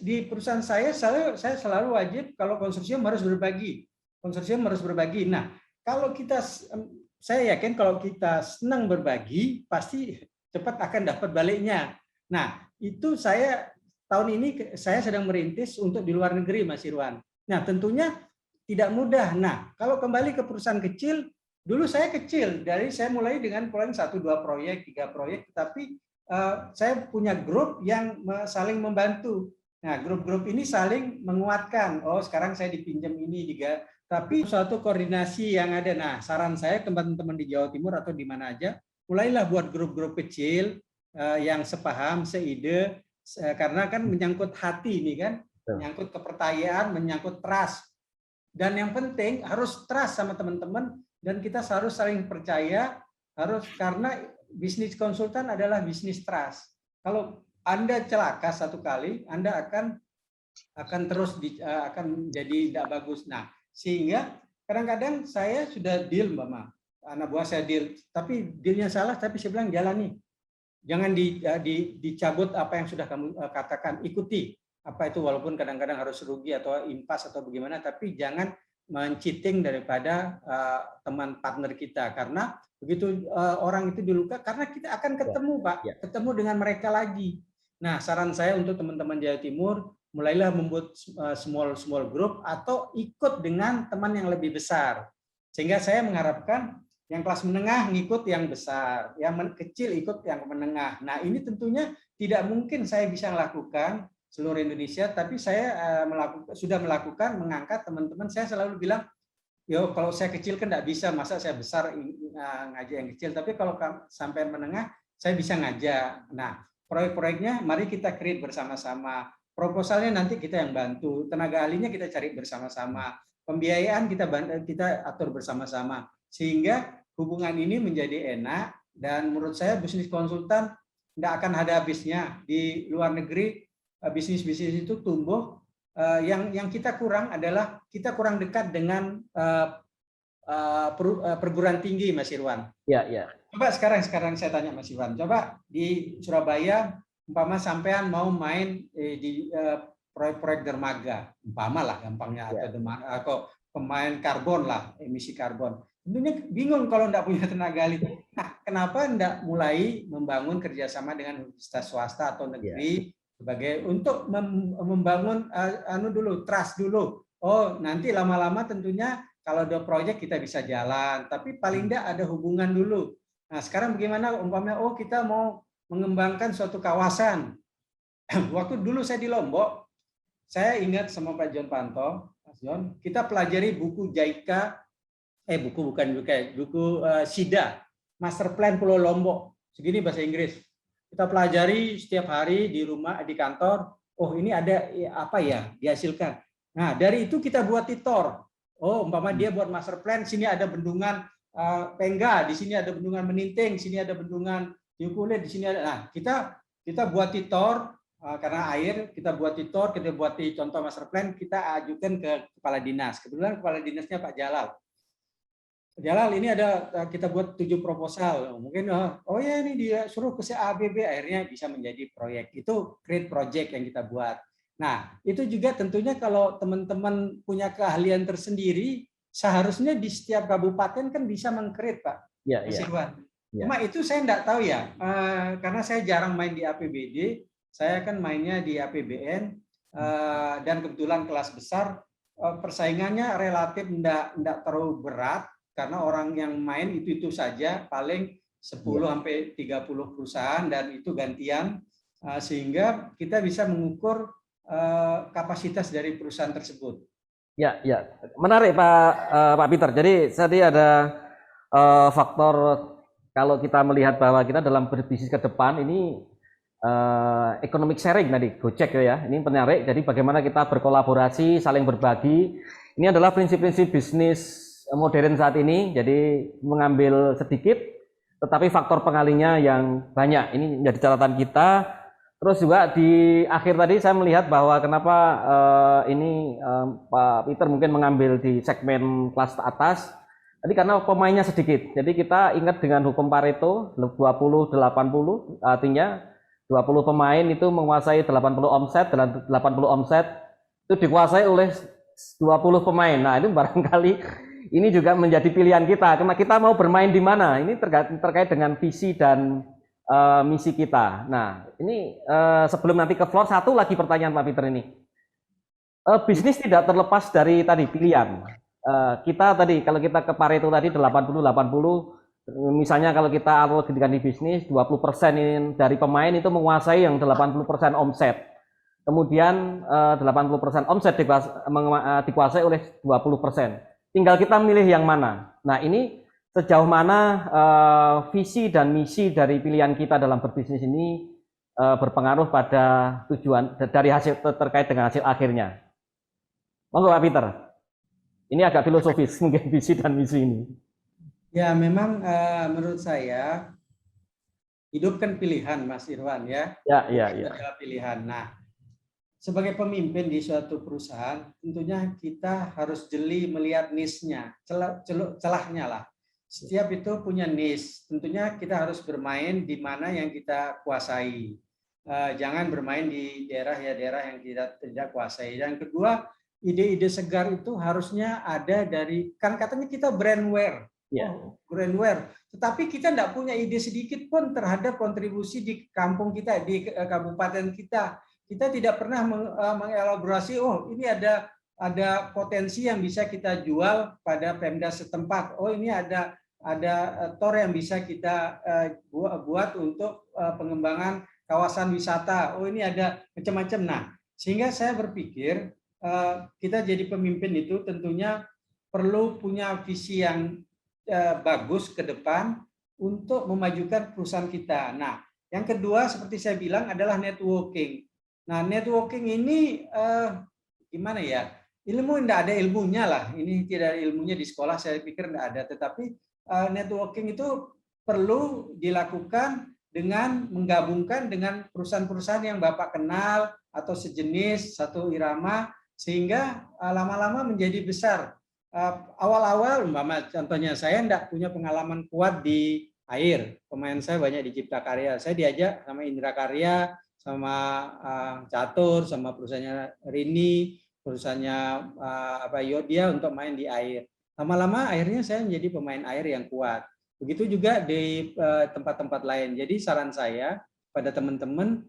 Di perusahaan saya selalu wajib, kalau konsorsium harus berbagi. Konsorsium harus berbagi. Nah, kalau saya yakin kalau kita senang berbagi, pasti cepat akan dapat baliknya. Nah, itu tahun ini saya sedang merintis untuk di luar negeri, Mas Irwan. Nah, tentunya tidak mudah. Nah, kalau kembali ke perusahaan kecil, dulu saya kecil, saya mulai dengan 1-2 proyek, 3 proyek, tapi saya punya grup yang saling membantu. Nah, grup-grup ini saling menguatkan. Oh, sekarang saya dipinjam ini juga. Tapi suatu koordinasi yang ada. Nah, saran saya teman-teman di Jawa Timur atau di mana aja, mulailah buat grup-grup kecil yang sepaham, seide, karena kan menyangkut hati ini kan, menyangkut kepercayaan, menyangkut trust. Dan yang penting harus trust sama teman-teman, dan kita harus saling percaya, karena bisnis konsultan adalah bisnis trust. Kalau Anda celaka 1 kali, Anda akan terus akan jadi tidak bagus. Nah, sehingga kadang-kadang saya sudah deal, Mbak, anak buah saya deal, tapi dealnya salah, tapi saya bilang jalani. Jangan dicabut apa yang sudah kamu katakan, ikuti apa itu, walaupun kadang-kadang harus rugi atau impas atau bagaimana, tapi jangan menciting daripada teman partner kita, karena begitu orang itu diluka, karena kita akan ketemu, Pak, ketemu dengan mereka lagi. Nah, saran saya untuk teman-teman Jawa Timur, mulailah membuat small group atau ikut dengan teman yang lebih besar. Sehingga saya mengharapkan yang kelas menengah ngikut yang besar, yang kecil ikut yang menengah. Nah, ini tentunya tidak mungkin saya bisa melakukan seluruh Indonesia, tapi saya sudah melakukan, mengangkat teman-teman. Saya selalu bilang, yo kalau saya kecil kan tidak bisa, masa saya besar ngajak yang kecil, tapi kalau sampai menengah saya bisa ngajak. Nah, proyek-proyeknya mari kita create bersama-sama. Proposalnya nanti kita yang bantu, tenaga ahlinya kita cari bersama-sama, pembiayaan kita atur bersama-sama, sehingga hubungan ini menjadi enak. Dan menurut saya bisnis konsultan tidak akan ada habisnya. Di luar negeri bisnis-bisnis itu tumbuh. Yang kita kurang adalah kita kurang dekat dengan perguruan tinggi, Mas Irwan. Ya, ya. Coba sekarang saya tanya Mas Irwan, coba di Surabaya umpama sampean mau main di proyek-proyek dermaga, umpama lah gampangnya, atau dermaga, atau pemain karbon lah, emisi karbon. Tentunya bingung kalau tidak punya tenaga ahli. Nah, kenapa tidak mulai membangun kerjasama dengan universitas swasta atau negeri sebagai untuk membangun trust dulu. Oh, nanti lama-lama tentunya kalau ada proyek kita bisa jalan, tapi paling tidak ada hubungan dulu. Nah, sekarang bagaimana umpamanya kita mau mengembangkan suatu kawasan. Waktu dulu saya di Lombok, saya ingat sama Pak John Panto, Mas John, kita pelajari buku JICA, buku SIDA, Master Plan Pulau Lombok, segini bahasa Inggris. Kita pelajari setiap hari di rumah, di kantor. Oh, ini ada apa ya dihasilkan. Nah, dari itu kita buat titor. Oh, umpama dia buat master plan, sini ada bendungan Pengga, di sini ada bendungan Meninting, sini ada bendungan Diukulit, di sini ada. Nah, kita buat titor karena air, kita buat titor, kita buat contoh master plan, kita ajukan ke kepala dinas. Kebetulan kepala dinasnya Pak Jalal. Jalal, ini ada kita buat 7 proposal. Mungkin oh ya ini dia suruh ke CABB, akhirnya bisa menjadi proyek. Itu create project yang kita buat. Nah, itu juga tentunya kalau teman-teman punya keahlian tersendiri, seharusnya di setiap kabupaten kan bisa meng-create, Pak. Ya, Mas ya. Irwan. Cuma itu saya enggak tahu ya, karena saya jarang main di APBD, saya kan mainnya di APBN, dan kebetulan kelas besar, persaingannya relatif enggak terlalu berat, karena orang yang main itu saja, paling 10-30 perusahaan, dan itu gantian, sehingga kita bisa mengukur kapasitas dari perusahaan tersebut. Ya, ya, menarik Pak Peter. Jadi tadi ada faktor kalau kita melihat bahwa kita dalam berbisnis ke depan ini economic sharing tadi, Gojek ya, ini menarik. Jadi bagaimana kita berkolaborasi, saling berbagi. Ini adalah prinsip-prinsip bisnis modern saat ini. Jadi mengambil sedikit, tetapi faktor pengalinya yang banyak. Ini menjadi catatan kita. Terus juga di akhir tadi saya melihat bahwa kenapa Pak Peter mungkin mengambil di segmen kelas atas. Jadi karena pemainnya sedikit. Jadi kita ingat dengan hukum Pareto 20-80, artinya 20 pemain itu menguasai 80 omset, dan 80 omset itu dikuasai oleh 20 pemain. Nah, itu barangkali ini juga menjadi pilihan kita. Karena kita mau bermain di mana? Ini terkait dengan visi dan misi kita. Nah, ini sebelum nanti ke floor, satu lagi pertanyaan Pak Peter ini. Bisnis tidak terlepas dari tadi pilihan. Kita tadi kalau kita ke Pareto tadi 80-80, misalnya kalau kita alokasikan di bisnis 20% dari pemain itu menguasai yang 80% omset. Kemudian 80% omset dikuasai oleh 20%. Tinggal kita milih yang mana. Nah, ini sejauh mana visi dan misi dari pilihan kita dalam berbisnis ini berpengaruh pada tujuan dari hasil terkait dengan hasil akhirnya. Monggo Pak Peter. Ini agak filosofis mungkin visi dan misi ini. Ya, memang menurut saya hidup kan pilihan, Mas Irwan ya. Ya. Adalah pilihan. Nah, sebagai pemimpin di suatu perusahaan, tentunya kita harus jeli melihat niche-nya, celahnya lah. Setiap itu punya niche. Tentunya kita harus bermain di mana yang kita kuasai. Jangan bermain di daerah yang kita tidak kuasai. Yang kedua, ide-ide segar itu harusnya ada dari, kan katanya kita brandware. Brandware. Tetapi kita tidak punya ide sedikit pun terhadap kontribusi di kampung kita, di kabupaten kita. Kita tidak pernah mengelaborasi, oh ini ada potensi yang bisa kita jual pada Pemda setempat. Oh ini ada tor yang bisa kita buat untuk pengembangan kawasan wisata. Oh ini ada macam-macam. Nah, sehingga saya berpikir kita jadi pemimpin itu tentunya perlu punya visi yang bagus ke depan untuk memajukan perusahaan kita. Nah, Yang kedua, seperti saya bilang, adalah networking. Nah, networking ini gimana ya? Ilmu tidak ada ilmunya lah. Ini tidak ada ilmunya di sekolah, saya pikir tidak ada. Tetapi networking itu perlu dilakukan dengan menggabungkan dengan perusahaan-perusahaan yang Bapak kenal atau sejenis, satu irama, sehingga lama-lama menjadi besar. Awal-awal, umpama contohnya saya tidak punya pengalaman kuat di air. Pemain saya banyak di Cipta Karya. Saya diajak sama Indra Karya, sama Catur, sama perusahaannya Rini, perusahaannya Yodia untuk main di air. Lama-lama akhirnya saya menjadi pemain air yang kuat. Begitu juga di tempat-tempat lain. Jadi saran saya pada teman-teman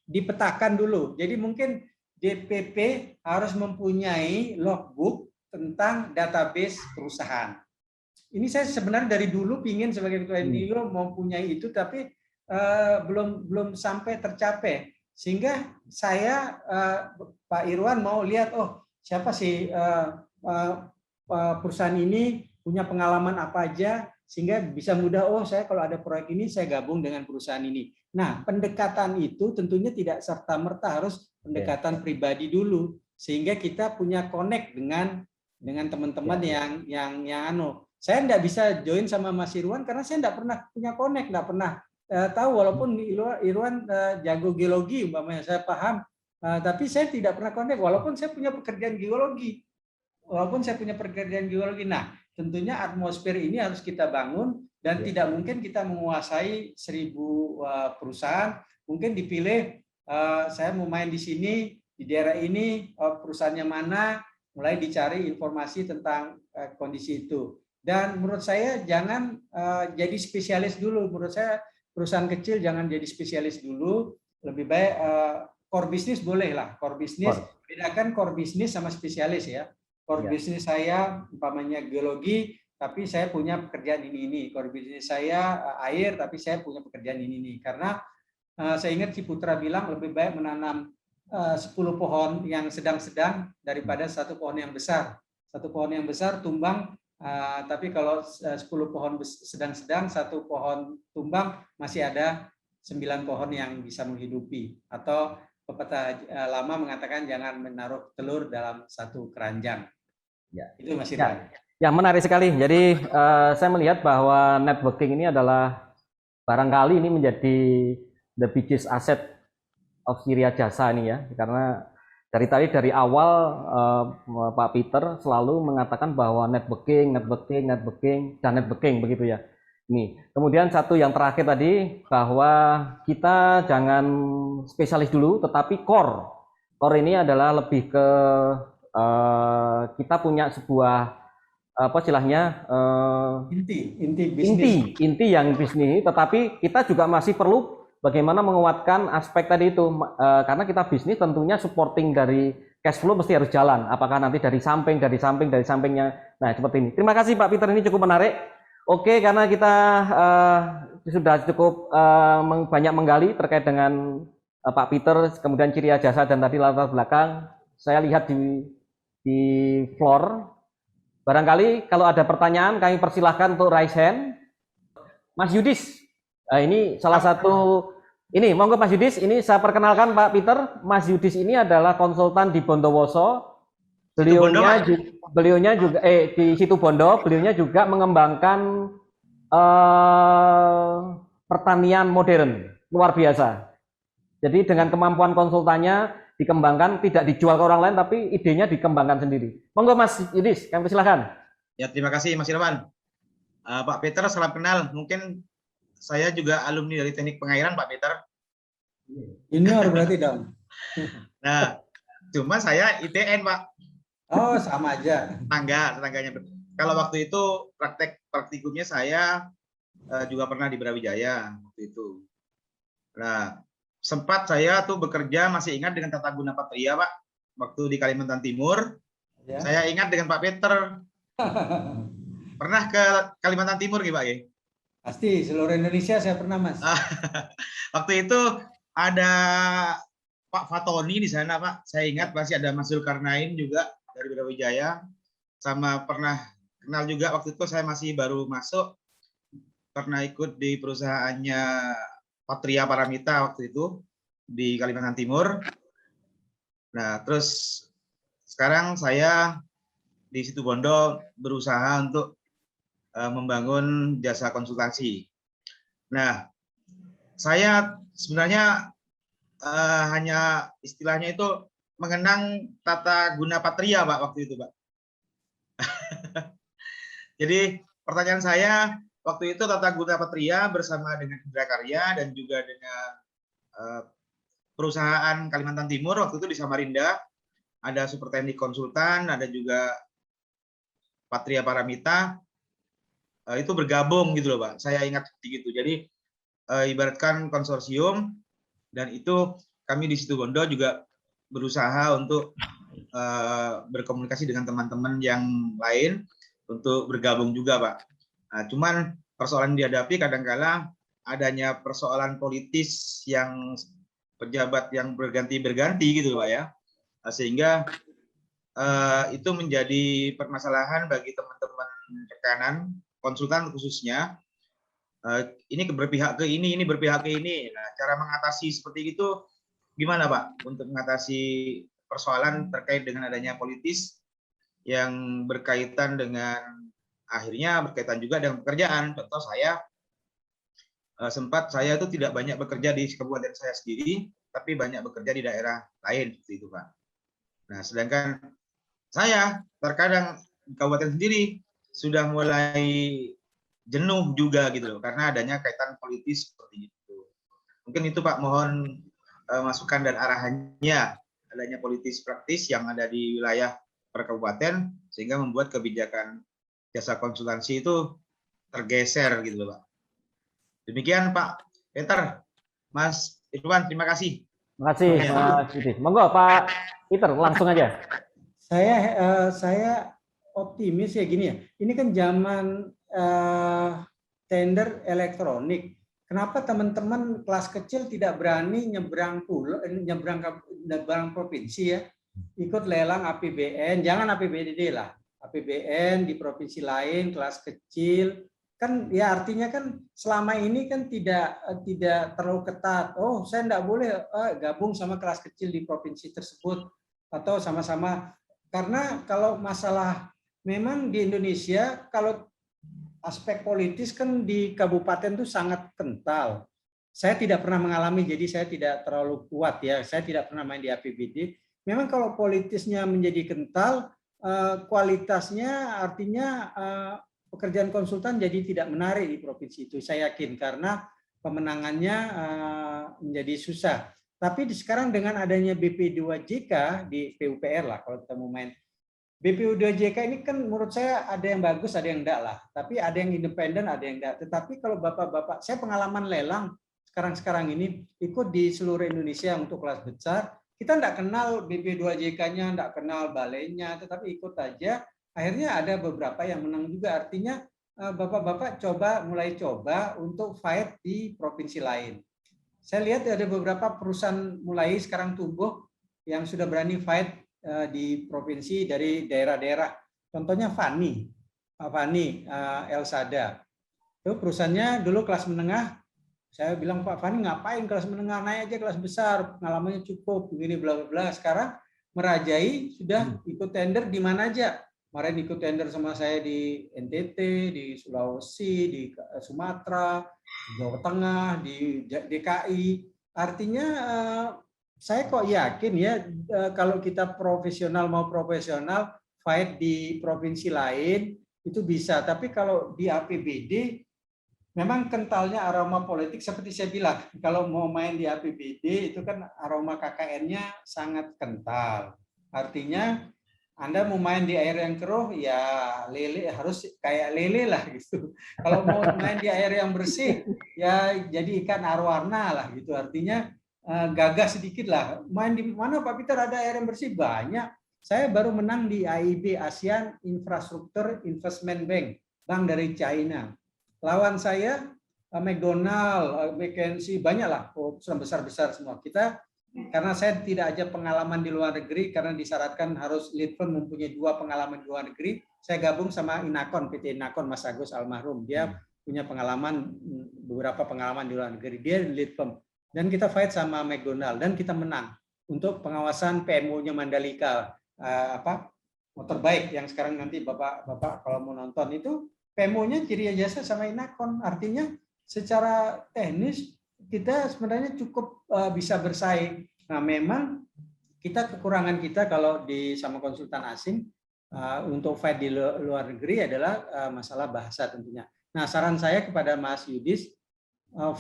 dipetakan dulu. Jadi mungkin DPP harus mempunyai logbook tentang database perusahaan. Ini saya sebenarnya dari dulu pingin sebagai ketua MDIO mempunyai itu, tapi belum sampai tercapai. Sehingga saya Pak Irwan mau lihat, oh siapa sih perusahaan ini punya pengalaman apa aja, sehingga bisa mudah, oh saya kalau ada proyek ini saya gabung dengan perusahaan ini. Nah, pendekatan itu tentunya tidak serta-merta harus pendekatan pribadi dulu, sehingga kita punya connect dengan teman-teman yang saya tidak bisa join sama Mas Irwan karena saya tidak pernah punya connect, tidak pernah tahu, walaupun Irwan jago geologi umpamanya, saya paham, tapi saya tidak pernah connect walaupun saya punya pekerjaan geologi. Nah, tentunya atmosfer ini harus kita bangun dan tidak mungkin kita menguasai 1000 perusahaan. Mungkin dipilih saya mau main di sini, di daerah ini, perusahaannya mana, mulai dicari informasi tentang kondisi itu. Dan menurut saya jangan jadi spesialis dulu. Menurut saya perusahaan kecil jangan jadi spesialis dulu. Lebih baik core bisnis boleh lah. Core bisnis, bedakan core bisnis sama spesialis ya. Core bisnis saya umpamanya geologi, tapi saya punya pekerjaan ini. Core bisnis saya air, tapi saya punya pekerjaan ini. Karena saya ingat si Putra bilang lebih baik menanam 10 pohon yang sedang-sedang daripada satu pohon yang besar. Satu pohon yang besar tumbang, tapi kalau 10 pohon sedang-sedang, satu pohon tumbang, masih ada 9 pohon yang bisa menghidupi. Atau pepatah lama mengatakan jangan menaruh telur dalam satu keranjang. Itu Mas Irwan. Ya, menarik sekali. Jadi saya melihat bahwa networking ini adalah barangkali ini menjadi the biggest asset of Surya Jasa ini ya, karena dari awal Pak Peter selalu mengatakan bahwa networking begitu ya. Nih, kemudian satu yang terakhir tadi bahwa kita jangan spesialis dulu, tetapi core. Core ini adalah lebih ke kita punya sebuah apa istilahnya inti yang bisnis, tetapi kita juga masih perlu bagaimana menguatkan aspek tadi itu, karena kita bisnis tentunya supporting dari cash flow mesti harus jalan. Apakah nanti dari sampingnya. Nah, seperti ini. Terima kasih Pak Peter, ini cukup menarik. Oke, karena kita sudah cukup banyak menggali terkait dengan Pak Peter, kemudian ciri jasa dan tadi latar belakang. Saya lihat di floor. Barangkali kalau ada pertanyaan kami persilahkan untuk raise hand. Mas Yudis. Ini salah satu, ini monggo Mas Yudis, ini saya perkenalkan Pak Peter. Mas Yudis ini adalah konsultan di Bondowoso. Beliaunya juga di situ Bondo, beliaunya juga mengembangkan pertanian modern, luar biasa. Jadi dengan kemampuan konsultannya dikembangkan, tidak dijual ke orang lain, tapi idenya dikembangkan sendiri. Monggo Mas Yudis, kami persilahkan. Ya, terima kasih Mas Irwan. Pak Peter, salam kenal. Mungkin saya juga alumni dari Teknik Pengairan, Pak Peter. Junior berarti dong. Nah, cuma saya ITN, Pak. Oh, sama aja. Tetangganya. Kalau waktu itu praktikumnya saya juga pernah di Brawijaya waktu itu. Nah, sempat saya tuh bekerja, masih ingat dengan Tata Guna Patria, Pak. Waktu di Kalimantan Timur. Ya. Saya ingat dengan Pak Peter. Pernah ke Kalimantan Timur, Pak ya? Pasti, seluruh Indonesia saya pernah, Mas. Waktu itu ada Pak Fatoni di sana, Pak. Saya ingat masih ada Mas Zulkarnain juga dari Brawijaya. Sama pernah kenal juga waktu itu saya masih baru masuk. Pernah ikut di perusahaannya Patria Paramita waktu itu di Kalimantan Timur. Nah, terus sekarang saya di Situbondo berusaha untuk membangun jasa konsultasi. Nah, saya sebenarnya hanya istilahnya itu mengenang tata guna patria, Pak, waktu itu, Pak. Jadi pertanyaan saya waktu itu tata guna patria bersama dengan Indra Karya dan juga dengan perusahaan Kalimantan Timur waktu itu di Samarinda, ada Super Teknik Konsultan, ada juga Patria Paramita, itu bergabung gitu loh, Pak. Saya ingat seperti itu. Jadi ibaratkan konsorsium, dan itu kami di Situbondo juga berusaha untuk berkomunikasi dengan teman-teman yang lain untuk bergabung juga, Pak. Nah, cuman persoalan dihadapi kadang-kala adanya persoalan politis yang pejabat yang berganti-berganti gitu, Pak, ya. Sehingga itu menjadi permasalahan bagi teman-teman rekanan konsultan khususnya. Ini berpihak ke ini berpihak ke ini. Nah, cara mengatasi seperti itu gimana, Pak, untuk mengatasi persoalan terkait dengan adanya politis yang berkaitan dengan akhirnya berkaitan juga dengan pekerjaan. Contoh saya saya itu tidak banyak bekerja di kabupaten saya sendiri, tapi banyak bekerja di daerah lain seperti itu, Pak. Nah, sedangkan saya terkadang di kabupaten sendiri sudah mulai jenuh juga gitu loh, karena adanya kaitan politis seperti itu. Mungkin itu, Pak, mohon masukan dan arahannya, adanya politis praktis yang ada di wilayah per kabupaten sehingga membuat kebijakan jasa konsultansi itu tergeser gitu loh, Pak. Demikian Pak Peter, Mas Irwan, terima kasih. Terima kasih, Mas Yudi. Monggo Pak Peter, langsung aja. Saya optimis ya gini ya. Ini kan zaman tender elektronik. Kenapa teman-teman kelas kecil tidak berani nyebrang pulau, nyebrang provinsi ya? Ikut lelang APBN, jangan APBD lah. APBN di provinsi lain, kelas kecil, kan ya artinya kan selama ini kan tidak terlalu ketat. Oh, saya tidak boleh gabung sama kelas kecil di provinsi tersebut atau sama-sama, karena kalau masalah memang di Indonesia kalau aspek politis kan di kabupaten itu sangat kental. Saya tidak pernah mengalami, jadi saya tidak terlalu kuat ya. Saya tidak pernah main di APBD. Memang kalau politisnya menjadi kental, kualitasnya artinya pekerjaan konsultan jadi tidak menarik di provinsi itu, saya yakin, karena pemenangannya menjadi susah. Tapi sekarang dengan adanya BP2JK di PUPR lah, kalau kita mau main BP2JK ini kan menurut saya ada yang bagus, ada yang enggak lah. Tapi ada yang independen, ada yang enggak. Tetapi kalau bapak-bapak, saya pengalaman lelang sekarang ini ikut di seluruh Indonesia untuk kelas besar, kita enggak kenal BP2JK-nya, enggak kenal balainya, tetapi ikut aja. Akhirnya ada beberapa yang menang juga. Artinya bapak-bapak mulai coba untuk fight di provinsi lain. Saya lihat ada beberapa perusahaan mulai sekarang tumbuh yang sudah berani fight di provinsi dari daerah-daerah. Contohnya Fani Elsada. Itu perusahaannya dulu kelas menengah. Saya bilang, Pak Fani ngapain kelas menengah, naik aja kelas besar, pengalamannya cukup, begini bla bla bla. Sekarang merajai, sudah ikut tender di mana aja. Kemarin ikut tender sama saya di NTT, di Sulawesi, di Sumatera, di Jawa Tengah, di DKI. Artinya saya kok yakin ya kalau kita mau profesional fight di provinsi lain itu bisa. Tapi kalau di APBD memang kentalnya aroma politik seperti saya bilang. Kalau mau main di APBD itu kan aroma KKN-nya sangat kental. Artinya Anda mau main di air yang keruh, ya lele harus kayak lele lah gitu. Kalau mau main di air yang bersih, ya jadi ikan arwarna lah gitu. Artinya gagah sedikit lah. Main di mana Pak Peter ada air yang bersih? Banyak. Saya baru menang di AIB, ASEAN Infrastructure Investment Bank, bank dari China. Lawan saya McDonald, McKinsey, banyak lah, besar-besar semua. Kita karena saya tidak aja pengalaman di luar negeri, karena disyaratkan harus lead firm mempunyai 2 pengalaman di luar negeri, saya gabung sama Inakon, PT Inakon, Mas Agus almarhum. Dia punya pengalaman, beberapa pengalaman di luar negeri. Dia lead firm. Dan kita fight sama McDonald dan kita menang untuk pengawasan PMO-nya Mandalika, motorbike yang sekarang nanti Bapak kalau mau nonton itu PMO-nya Ciriya Jasa sama Inakon. Artinya secara teknis kita sebenarnya cukup bisa bersaing. Nah, memang kekurangan kita kalau sama konsultan asing untuk fight di luar negeri adalah masalah bahasa tentunya. Nah, saran saya kepada Mas Yudis,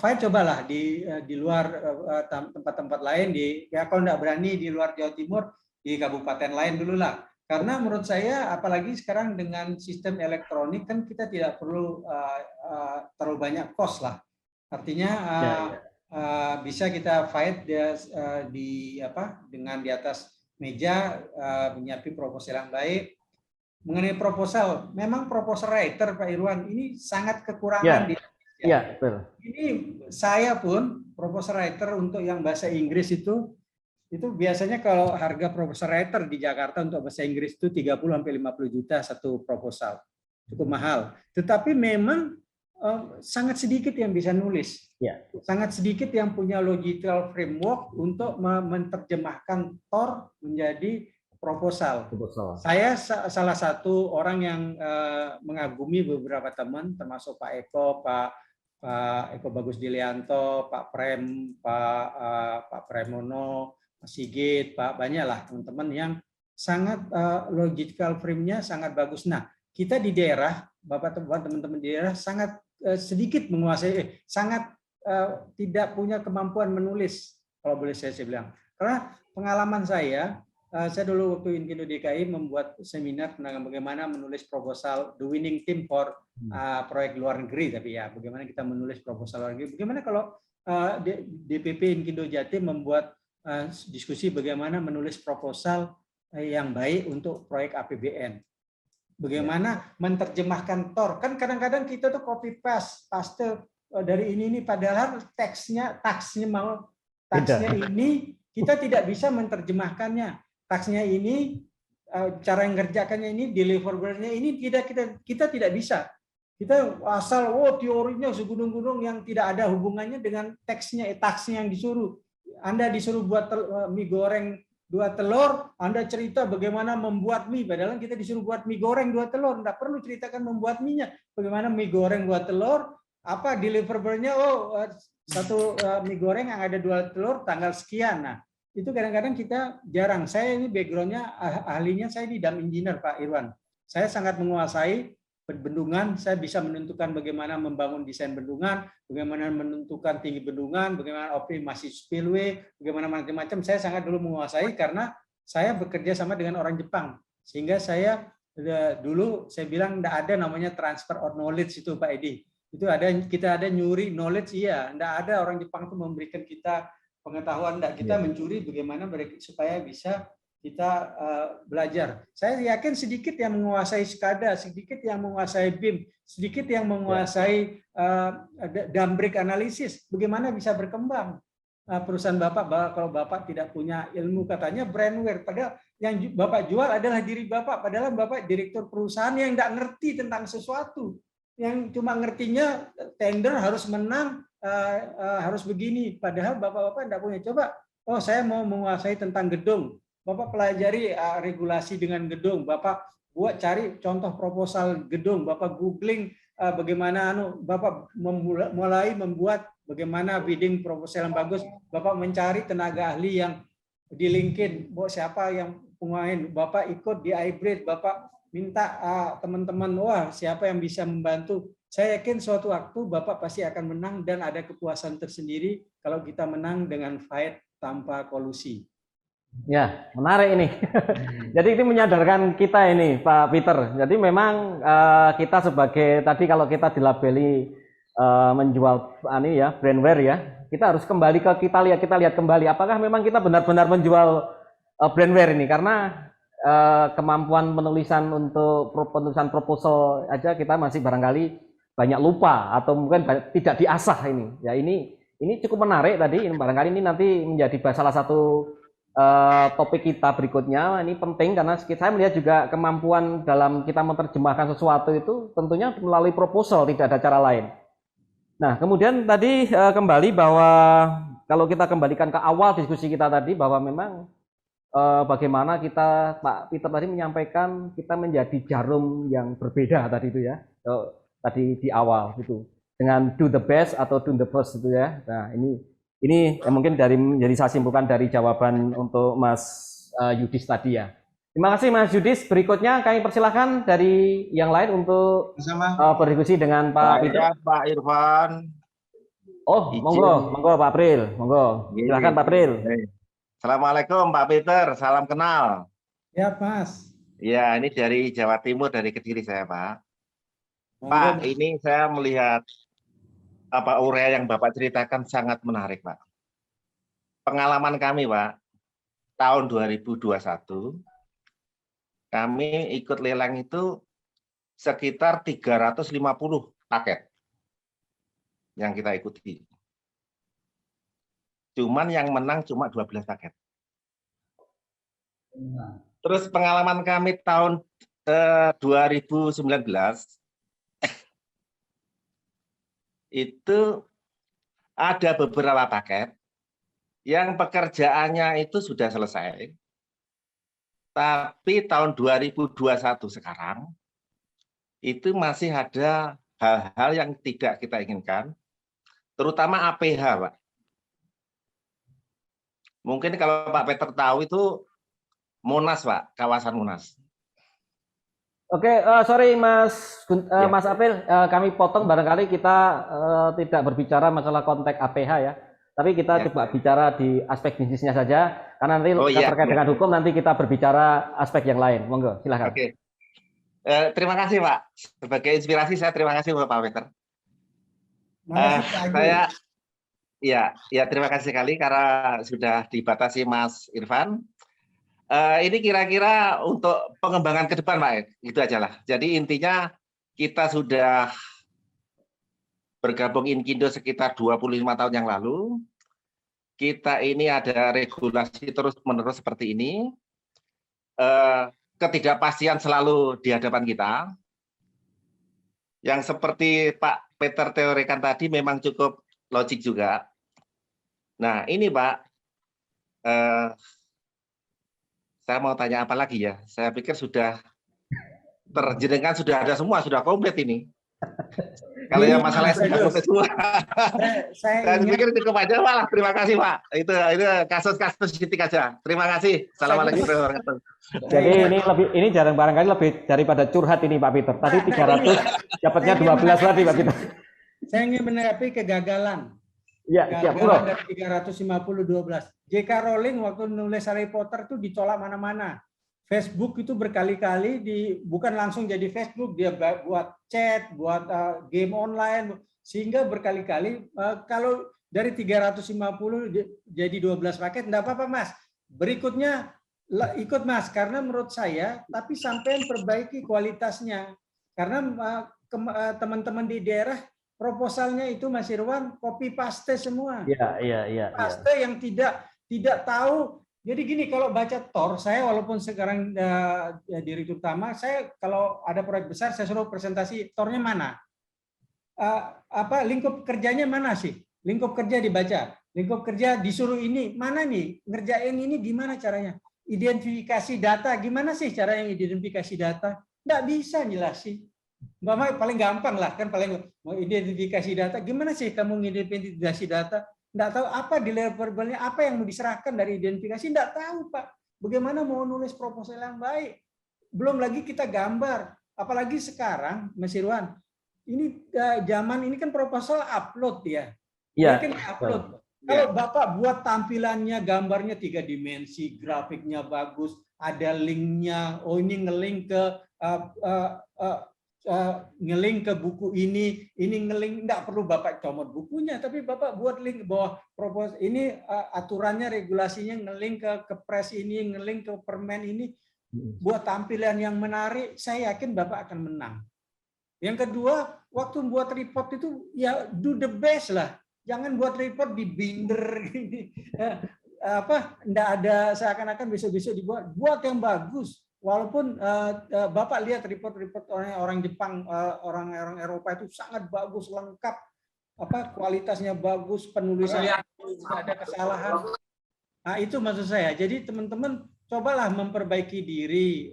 fight cobalah di luar tempat-tempat lain, kalau nggak berani di luar Jawa Timur, di kabupaten lain dulu lah. Karena menurut saya, apalagi sekarang dengan sistem elektronik kan kita tidak perlu terlalu banyak cost lah. Artinya bisa kita fight dengan di atas meja, menyiapkan proposal yang baik. Mengenai proposal, memang proposal writer Pak Irwan ini sangat kekurangan di Indonesia. Iya, betul. Ini saya pun proposal writer untuk yang bahasa Inggris itu biasanya kalau harga proposal writer di Jakarta untuk bahasa Inggris itu 30 sampai 50 juta satu proposal. Cukup mahal. Tetapi memang sangat sedikit yang bisa nulis. Ya. Sangat sedikit yang punya logical framework untuk menerjemahkan TOR menjadi proposal. Saya salah satu orang yang mengagumi beberapa teman, termasuk Pak Eko, Pak Eko Bagus Dilianto, Pak Prem, Pak Premono, Pak Sigit, Pak banyaklah teman-teman yang sangat logical frame-nya sangat bagus. Nah, kita di daerah, Bapak teman-teman di daerah sangat sedikit menguasai, sangat tidak punya kemampuan menulis, kalau boleh saya bilang. Karena pengalaman saya dulu waktu Inkindo DKI membuat seminar tentang bagaimana menulis proposal the winning team for proyek luar negeri, tapi ya bagaimana kita menulis proposal luar negeri. Bagaimana kalau DPP Inkindo Jatim membuat diskusi bagaimana menulis proposal yang baik untuk proyek APBN. Bagaimana menerjemahkan TOR. Kan kadang-kadang kita tuh copy paste dari ini padahal teksnya ini kita tidak bisa menerjemahkannya. Taksnya ini, cara ngerjakannya ini, deliverable-nya ini kita tidak bisa. Kita asal teorinya segunung-gunung yang tidak ada hubungannya dengan taksnya yang disuruh. Anda disuruh buat mie goreng 2 telur, Anda cerita bagaimana membuat mie, padahal kita disuruh buat mie goreng 2 telur, tidak perlu ceritakan membuat mie-nya. Bagaimana mie goreng 2 telur, apa deliverable-nya, satu mie goreng yang ada 2 telur tanggal sekian. Nah, itu kadang-kadang kita jarang. Saya ini background-nya, ahlinya saya di dam engineer Pak Irwan. Saya sangat menguasai bendungan, saya bisa menentukan bagaimana membangun desain bendungan, bagaimana menentukan tinggi bendungan, bagaimana optimasi spillway, bagaimana macam-macam. Saya sangat dulu menguasai karena saya bekerja sama dengan orang Jepang. Sehingga saya dulu saya bilang tidak ada namanya transfer of knowledge itu Pak Edi. Itu kita ada nyuri knowledge, iya. Tidak ada orang Jepang itu memberikan kita pengetahuan, kita mencuri bagaimana supaya bisa kita belajar. Saya yakin sedikit yang menguasai SCADA, sedikit yang menguasai BIM, sedikit yang menguasai Dumbrick analisis. Bagaimana bisa berkembang perusahaan Bapak kalau Bapak tidak punya ilmu, katanya brandware. Padahal yang Bapak jual adalah diri Bapak. Padahal Bapak direktur perusahaan yang tidak ngerti tentang sesuatu. Yang cuma ngertinya tender harus menang, harus begini. Padahal Bapak-Bapak tidak punya. Coba, saya mau menguasai tentang gedung. Bapak pelajari regulasi dengan gedung. Bapak cari contoh proposal gedung. Bapak googling bagaimana Bapak mulai membuat bagaimana bidding proposal yang bagus. Bapak mencari tenaga ahli yang di LinkedIn. Siapa yang penguain. Bapak ikut di hybrid. Bapak minta teman-teman, siapa yang bisa membantu. Saya yakin suatu waktu Bapak pasti akan menang dan ada kepuasan tersendiri kalau kita menang dengan fight tanpa kolusi. Ya, menarik ini. Jadi ini menyadarkan kita ini, Pak Peter. Jadi memang kita sebagai tadi kalau kita dilabeli menjual brandware ya, kita harus kembali ke kita lihat kembali apakah memang kita benar-benar menjual brandware ini, karena kemampuan penulisan untuk penulisan proposal aja kita masih barangkali banyak lupa atau mungkin tidak diasah ini. Ya ini cukup menarik tadi. Barangkali ini nanti menjadi salah satu topik kita berikutnya. Ini penting karena saya melihat juga kemampuan dalam kita menerjemahkan sesuatu itu tentunya melalui proposal, tidak ada cara lain. Nah, kemudian tadi kembali bahwa kalau kita kembalikan ke awal diskusi kita tadi bahwa memang bagaimana kita, Pak Peter tadi menyampaikan kita menjadi jarum yang berbeda tadi itu ya, tadi di awal itu dengan do the best atau do the first itu ya. Nah, ini mungkin jadi saya simpulkan dari jawaban untuk Mas Yudis tadi ya. Terima kasih Mas Yudis. Berikutnya kami persilahkan dari yang lain untuk berdiskusi dengan Pak Peter. Pak Irfan. Oh, monggo Pak April, monggo. Silakan Pak April. Assalamualaikum Pak Peter, salam kenal. Ya, Mas. Ya, ini dari Jawa Timur, dari Kediri saya, Pak. Pak, ini saya melihat apa uraian yang Bapak ceritakan sangat menarik, Pak. Pengalaman kami, Pak, tahun 2021, kami ikut lelang itu sekitar 350 paket yang kita ikuti. Cuman yang menang cuma 12 paket. Terus pengalaman kami tahun 2019 itu ada beberapa paket yang pekerjaannya itu sudah selesai. Tapi tahun 2021 sekarang itu masih ada hal-hal yang tidak kita inginkan, terutama APH, Pak. Mungkin kalau Pak Peter tahu itu Monas, Pak, kawasan Monas. Oke, sorry Mas Mas April, kami potong barangkali kita tidak berbicara masalah konteks APH ya, tapi kita coba bicara di aspek bisnisnya saja, karena nanti terkait dengan hukum nanti kita berbicara aspek yang lain. Monggo, silakan. Oke. Terima kasih Pak, sebagai inspirasi saya terima kasih Pak Peter. Terima kasih sekali karena sudah dibatasi Mas Irfan. Ini kira-kira untuk pengembangan ke depan, Pak. Itu aja lah. Jadi intinya kita sudah bergabung Inkindo sekitar 25 tahun yang lalu. Kita ini ada regulasi terus-menerus seperti ini. Ketidakpastian selalu di hadapan kita. Yang seperti Pak Peter teorikan tadi memang cukup logik juga. Nah, ini Pak, saya mau tanya apa lagi ya? Saya pikir sudah terjenengan sudah ada semua, sudah komplit ini. Kalau yang masalah sudah komplit semua. Saya pikir cukup aja, Pak. Terima kasih, Pak. Itu kasus-kasus titik aja. Terima kasih. Assalamualaikum warahmatullahi wabarakatuh. Jadi ini jarang barangkali lebih daripada curhat ini Pak Peter. Tadi 300, dapatnya 12 lagi Pak Peter. Saya ingin menanggapi kegagalan. Ya, siap, Bro. Dari 350-12. J.K. Rowling waktu nulis Harry Potter itu ditolak mana-mana. Facebook itu berkali-kali bukan langsung jadi Facebook, dia buat chat, buat game online, sehingga berkali-kali kalau dari 350 jadi 12 paket, enggak apa-apa Mas. Berikutnya ikut Mas, karena menurut saya, tapi sampai perbaiki kualitasnya. Karena teman-teman di daerah proposalnya itu Mas Irwan copy paste semua. Iya. Paste yang tidak tahu. Jadi gini, kalau baca TOR, saya walaupun sekarang direktur utama, saya kalau ada proyek besar saya suruh presentasi TOR-nya mana? Lingkup kerjanya mana sih? Lingkup kerja dibaca. Lingkup kerja disuruh ini, mana nih? Ngerjain ini gimana caranya? Identifikasi data, gimana sih cara yang identifikasi data? Nggak bisa jelasin. Paling gampang lah, kan paling mau identifikasi data. Gimana sih kamu mengidentifikasi data? Nggak tahu apa deliverablenya, apa yang mau diserahkan dari identifikasi, nggak tahu Pak. Bagaimana mau nulis proposal yang baik? Belum lagi kita gambar. Apalagi sekarang, Mas Irwan, ini zaman ini kan proposal upload ya. Iya. Kan upload. Kalau Bapak buat tampilannya, gambarnya 3 dimensi, grafiknya bagus, ada linknya. Oh ini ngelink ke ngelink ke buku ini ngelink, enggak perlu Bapak comot bukunya, tapi Bapak buat link bawah proposal ini, aturannya, regulasinya, ngelink ke kepres ini, ngelink ke permen ini, buat tampilan yang menarik, saya yakin Bapak akan menang. Yang kedua, waktu buat report itu ya do the best lah, jangan buat report di binder gini. enggak ada seakan-akan besok-besok buat yang bagus. Walaupun Bapak lihat report-report orang Jepang, orang Eropa itu sangat bagus, lengkap, kualitasnya bagus, penulisannya tidak ada kesalahan. Nah, itu maksud saya. Jadi teman-teman cobalah memperbaiki diri,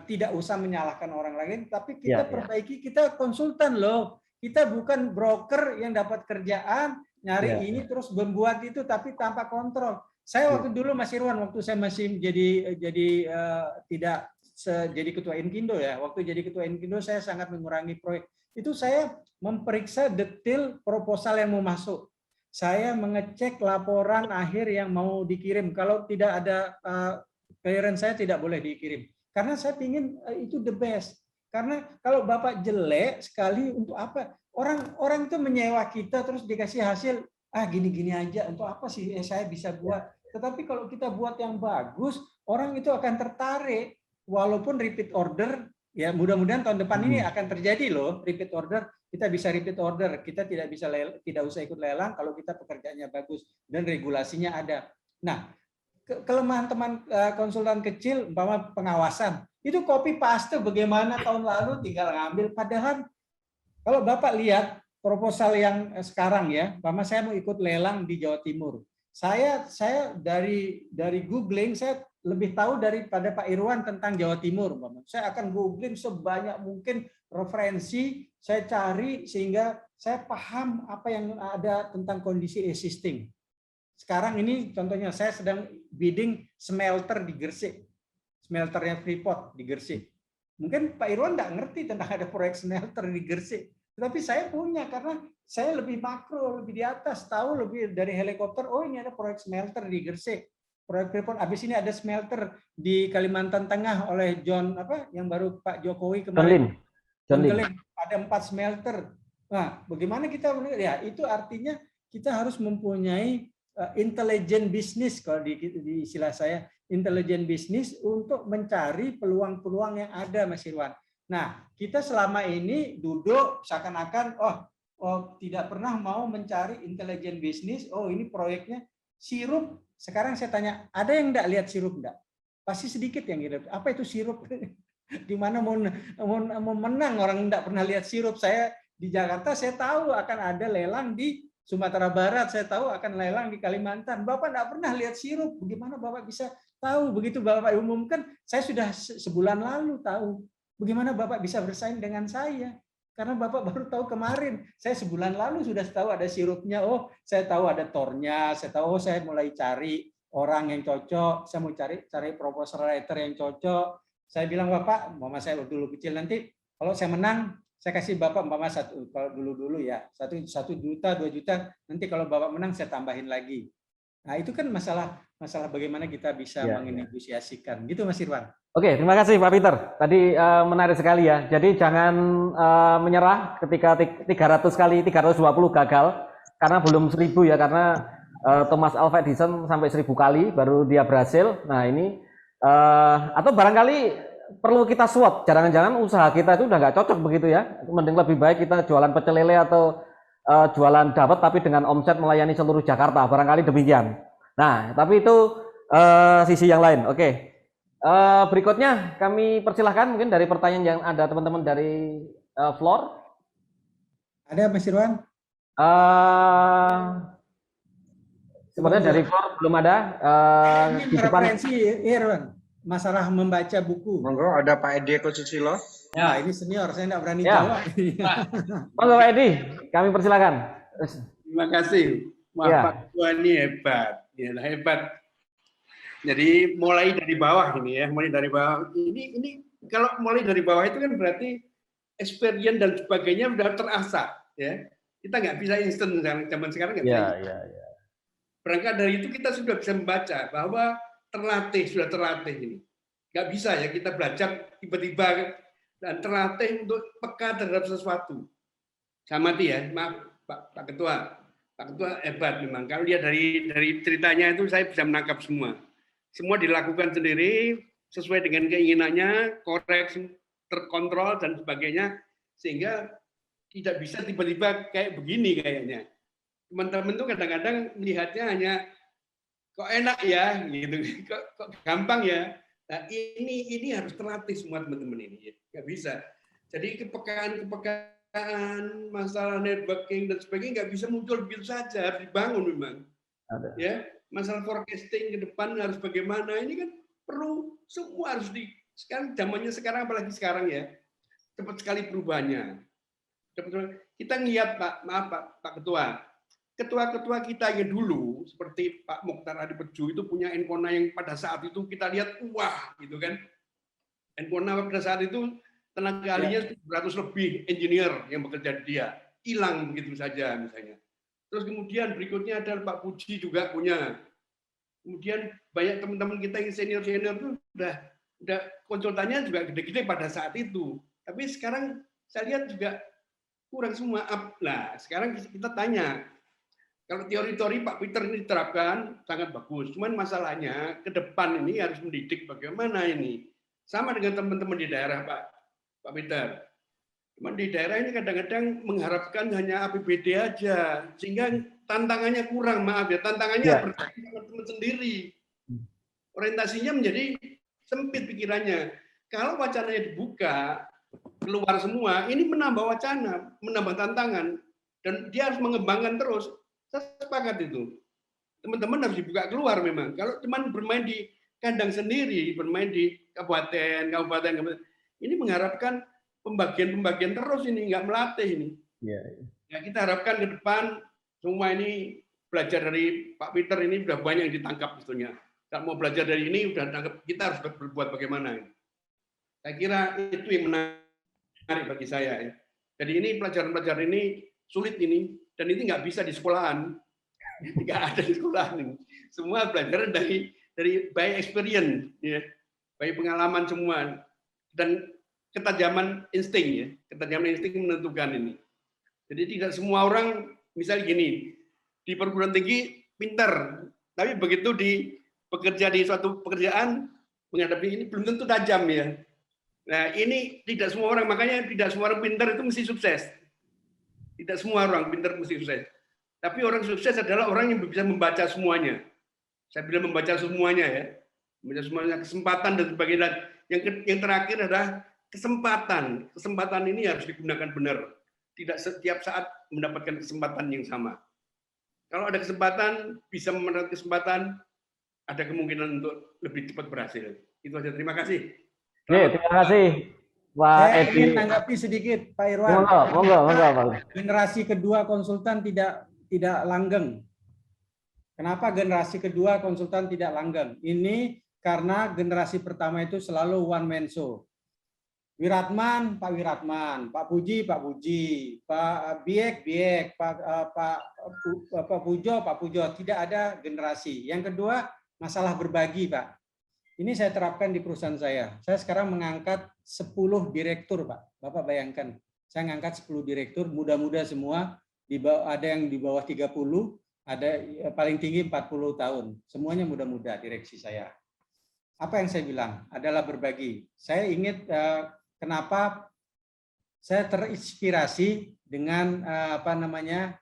tidak usah menyalahkan orang lain, tapi kita perbaiki, kita konsultan loh. Kita bukan broker yang dapat kerjaan, nyari ini terus membuat itu tapi tanpa kontrol. Saya waktu dulu Mas Irwan, waktu saya masih jadi ketua Inkindo ya. Waktu jadi ketua Inkindo saya sangat mengurangi proyek. Itu saya memeriksa detail proposal yang mau masuk. Saya mengecek laporan akhir yang mau dikirim. Kalau tidak ada clearance saya tidak boleh dikirim. Karena saya ingin itu the best. Karena kalau Bapak jelek sekali untuk apa? Orang itu menyewa kita terus dikasih hasil gini-gini aja, untuk apa sih saya bisa buat? Tetapi kalau kita buat yang bagus, orang itu akan tertarik. Walaupun repeat order, ya mudah-mudahan tahun depan ini akan terjadi loh repeat order. Kita bisa repeat order, kita tidak usah ikut lelang kalau kita pekerjaannya bagus dan regulasinya ada. Nah, kelemahan teman konsultan kecil, umpama pengawasan, itu copy paste bagaimana tahun lalu tinggal ngambil. Padahal kalau Bapak lihat proposal yang sekarang ya, umpama saya mau ikut lelang di Jawa Timur. Saya dari googling saya lebih tahu daripada Pak Irwan tentang Jawa Timur. Saya akan googling sebanyak mungkin referensi, saya cari sehingga saya paham apa yang ada tentang kondisi existing. Sekarang ini contohnya saya sedang bidding smelter di Gresik, smelternya Freeport di Gresik. Mungkin Pak Irwan nggak ngerti tentang ada proyek smelter di Gresik, tetapi saya punya karena saya lebih makro, lebih di atas, tahu lebih dari helikopter. Oh ini ada proyek smelter di Gresik, proyek Freeport. Habis ini ada smelter di Kalimantan Tengah oleh John yang baru Pak Jokowi kemarin. John Lin. Ada 4 smelter. Nah, bagaimana kita melihat? Ya itu artinya kita harus mempunyai intelligent business kalau di istilah saya, intelligent business untuk mencari peluang-peluang yang ada, Mas Irwan. Nah, kita selama ini duduk seakan-akan tidak pernah mau mencari intelligent business. Oh, ini proyeknya sirup. Sekarang saya tanya, ada yang enggak lihat sirup enggak? Pasti sedikit yang lihat. Apa itu sirup? Di mana mau menang orang enggak pernah lihat sirup. Saya di Jakarta saya tahu akan ada lelang di Sumatera Barat, saya tahu akan lelang di Kalimantan. Bapak enggak pernah lihat sirup. Bagaimana Bapak bisa tahu? Begitu Bapak umumkan, saya sudah sebulan lalu tahu. Bagaimana Bapak bisa bersaing dengan saya? Karena Bapak baru tahu kemarin. Saya sebulan lalu sudah tahu ada sirupnya. Oh, saya tahu ada tornya. Saya tahu, saya mulai cari orang yang cocok. Saya mau cari proposal writer yang cocok. Saya bilang, Bapak, mama saya dulu kecil nanti, kalau saya menang, saya kasih Bapak mama kalau dulu ya, 1 juta, 2 juta. Nanti kalau Bapak menang, saya tambahin lagi. Nah, itu kan masalah bagaimana kita bisa menegosiasikan. Gitu, Mas Irwan. Oke, terima kasih Pak Peter. Tadi menarik sekali ya. Jadi jangan menyerah ketika 300 kali 320 gagal karena belum 1000 ya, karena Thomas Alva Edison sampai 1000 kali baru dia berhasil. Nah ini atau barangkali perlu kita SWOT. Jangan-jangan usaha kita itu udah nggak cocok begitu ya. Mending lebih baik kita jualan pecel lele atau jualan dawet tapi dengan omset melayani seluruh Jakarta. Barangkali demikian. Nah, tapi itu sisi yang lain. Oke. Berikutnya kami persilahkan mungkin dari pertanyaan yang ada teman-teman dari floor. Ada Mas Irwan? Sebenarnya dari floor belum ada. Ini referensi Irwan, masalah membaca buku. Monggo, ada Pak Edi Eko Susilo. Ya, ini senior, saya tidak berani jawab. Monggo Pak Edi, kami persilakan. Terima kasih. Pak Ketua ini hebat, hebat. Jadi mulai dari bawah ini ya, mulai dari bawah. Ini kalau mulai dari bawah itu kan berarti experience dan sebagainya sudah terasah ya. Kita nggak bisa instan zaman sekarang nggak bisa. Berangkat dari itu kita sudah bisa membaca bahwa sudah terlatih ini. Nggak bisa ya kita belajar tiba-tiba dan terlatih untuk peka terhadap sesuatu. Sama dia, maaf Pak Ketua. Pak Ketua hebat memang. Kalau dia dari ceritanya itu saya bisa menangkap semua. Semua dilakukan sendiri sesuai dengan keinginannya, koreksi, terkontrol dan sebagainya, sehingga tidak bisa tiba-tiba kayak begini kayaknya. Teman-teman itu kadang-kadang melihatnya hanya kok enak ya, gitu, kok gampang ya. Nah, ini harus terlatih semua teman-teman ini, nggak bisa. Jadi kepekaan masalah networking dan sebagainya nggak bisa muncul begitu saja, harus dibangun memang. Ya, masalah forecasting ke depan harus bagaimana, ini kan perlu semua harus sekarang zamannya sekarang, apalagi sekarang ya, cepat sekali perubahannya. Kita ngelihat Pak Ketua, ketua-ketua kita yang dulu seperti Pak Mokhtar Adi Peju itu punya Enkona yang pada saat itu kita lihat wah gitu kan. Enkona pada saat itu tenaga ahlinya 100 lebih engineer yang bekerja di dia, hilang begitu saja misalnya. Terus kemudian berikutnya ada Pak Puji juga punya. Kemudian banyak teman-teman kita yang senior-senior itu udah konsultannya juga gede-gede pada saat itu. Tapi sekarang saya lihat juga kurang semua. Nah, sekarang kita tanya, kalau teori-teori Pak Peter ini diterapkan sangat bagus. Cuman masalahnya ke depan ini harus mendidik bagaimana ini. Sama dengan teman-teman di daerah Pak Peter. Cuman di daerah ini kadang-kadang mengharapkan hanya APBD aja, sehingga tantangannya kurang, maaf ya, tantangannya berarti teman-teman sendiri. Orientasinya menjadi sempit pikirannya. Kalau wacananya dibuka, keluar semua, ini menambah wacana, menambah tantangan, dan dia harus mengembangkan terus. Saya sepakat itu. Teman-teman harus dibuka keluar memang. Kalau teman bermain di kandang sendiri, bermain di kabupaten, ini mengharapkan pembagian terus ini, nggak melatih ini. Ya, kita harapkan ke depan semua ini belajar dari Pak Peter ini sudah banyak yang ditangkap sebetulnya. Kalau mau belajar dari ini sudah tangkap, kita harus berbuat bagaimana. Saya kira itu yang menarik bagi saya ya. Jadi ini pelajaran-pelajaran ini sulit ini, dan ini nggak bisa di sekolahan, nggak ada di sekolahan ini. Semua pelajaran dari by experience, ya, by pengalaman semua, dan ketajaman insting ya, ketajaman insting menentukan ini. Jadi tidak semua orang, misalnya gini, di perguruan tinggi pintar, tapi begitu bekerja di suatu pekerjaan menghadapi ini belum tentu tajam ya. Nah, ini tidak semua orang, makanya tidak semua orang pintar itu mesti sukses. Tidak semua orang pintar mesti sukses. Tapi orang sukses adalah orang yang bisa membaca semuanya. Saya bilang membaca semuanya ya. Membaca semuanya, kesempatan dan sebagainya. Yang terakhir adalah kesempatan. Kesempatan ini harus digunakan benar. Tidak setiap saat mendapatkan kesempatan yang sama. Kalau ada kesempatan, bisa memanfaatkan kesempatan, ada kemungkinan untuk lebih cepat berhasil. Itu saja. Terima kasih. Terima kasih, Pak Saya Edi. ingin tanggapi sedikit, Pak Irwan. Monggo. Generasi kedua konsultan tidak langgeng. Kenapa generasi kedua konsultan tidak langgeng? Ini karena generasi pertama itu selalu one man show. Wiratman, Pak Wiratman, Pak Puji, Pak Biek, Pak Pujo, tidak ada generasi. Yang kedua, masalah berbagi, Pak. Ini saya terapkan di perusahaan saya. Saya sekarang mengangkat 10 direktur, Pak. Bapak bayangkan, saya mengangkat 10 direktur, muda-muda semua, ada yang di bawah 30, ada paling tinggi 40 tahun. Semuanya muda-muda direksi saya. Apa yang saya bilang? Adalah berbagi. Saya ingat kenapa saya terinspirasi dengan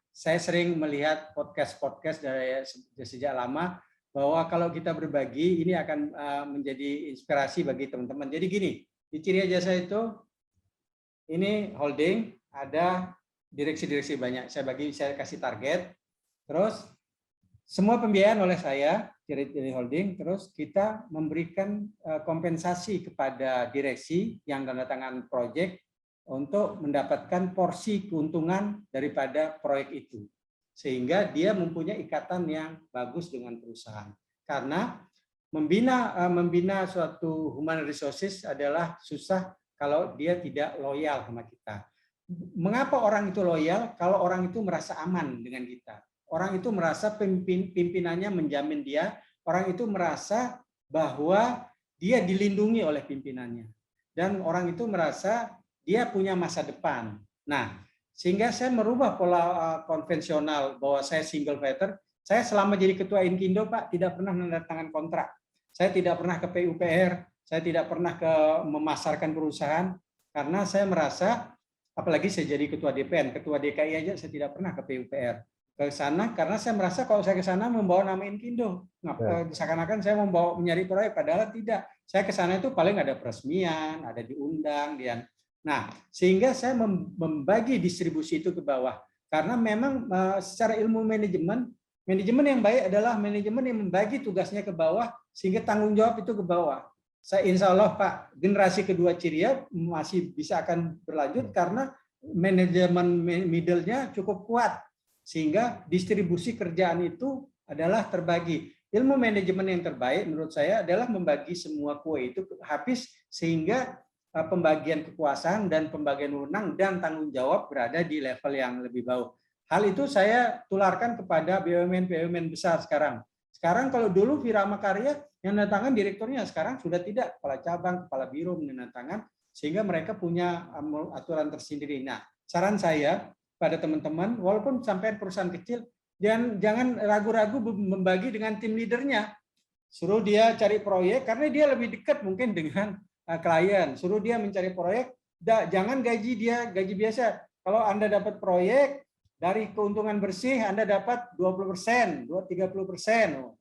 saya sering melihat podcast dari sejak lama, bahwa kalau kita berbagi ini akan menjadi inspirasi bagi teman-teman. Jadi gini, di Ciri Jasa itu ini holding, ada direksi-direksi banyak. Saya kasih target. Terus semua pembiayaan oleh saya, Ciri Holding, terus kita memberikan kompensasi kepada direksi yang tanda tangan proyek untuk mendapatkan porsi keuntungan daripada proyek itu. Sehingga dia mempunyai ikatan yang bagus dengan perusahaan. Karena membina suatu human resources adalah susah kalau dia tidak loyal sama kita. Mengapa orang itu loyal? Kalau orang itu merasa aman dengan kita. Orang itu merasa pimpinannya menjamin dia. Orang itu merasa bahwa dia dilindungi oleh pimpinannya. Dan orang itu merasa dia punya masa depan. Nah, sehingga saya merubah pola konvensional bahwa saya single fighter. Saya selama jadi ketua Inkindo, Pak, tidak pernah menandatangani kontrak. Saya tidak pernah ke PUPR, saya tidak pernah memasarkan perusahaan, karena saya merasa, apalagi saya jadi ketua DPN, ketua DKI aja saya tidak pernah ke PUPR. ke sana karena saya merasa kalau saya ke sana membawa nama Inkindo. Seakan-akan saya membawa mencari proyek, padahal tidak. Saya ke sana itu paling ada peresmian, ada diundang, nah sehingga saya membagi distribusi itu ke bawah. Karena memang secara ilmu manajemen yang baik adalah manajemen yang membagi tugasnya ke bawah sehingga tanggung jawab itu ke bawah. Saya insya Allah Pak, generasi kedua Ciria masih bisa akan berlanjut karena manajemen middle-nya cukup kuat. Sehingga distribusi kerjaan itu adalah terbagi. Ilmu manajemen yang terbaik menurut saya adalah membagi semua kue itu habis sehingga pembagian kekuasaan dan pembagian wewenang dan tanggung jawab berada di level yang lebih bawah. Hal itu saya tularkan kepada BUMN besar sekarang. Sekarang kalau dulu Virama Karya yang menandatangan direkturnya, sekarang sudah tidak, kepala cabang, kepala biro menandatangan sehingga mereka punya aturan tersendiri. Nah, saran saya pada teman-teman, walaupun sampai perusahaan kecil, jangan ragu-ragu membagi dengan tim leadernya. Suruh dia cari proyek karena dia lebih dekat mungkin dengan klien. Suruh dia mencari proyek, jangan gaji dia gaji biasa. Kalau Anda dapat proyek dari keuntungan bersih Anda dapat 20%, 30%.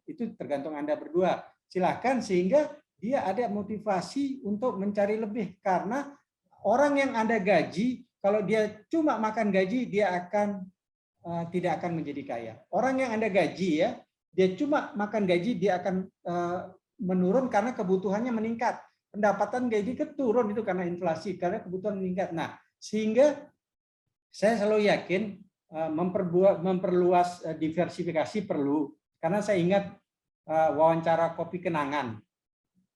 Itu tergantung Anda berdua. Silakan sehingga dia ada motivasi untuk mencari lebih karena orang yang Anda gaji kalau dia cuma makan gaji, dia tidak akan menjadi kaya. Orang yang Anda gaji ya, dia cuma makan gaji, dia akan menurun karena kebutuhannya meningkat. Pendapatan gaji turun itu karena inflasi, karena kebutuhan meningkat. Nah, sehingga saya selalu yakin memperluas diversifikasi perlu. Karena saya ingat wawancara Kopi Kenangan.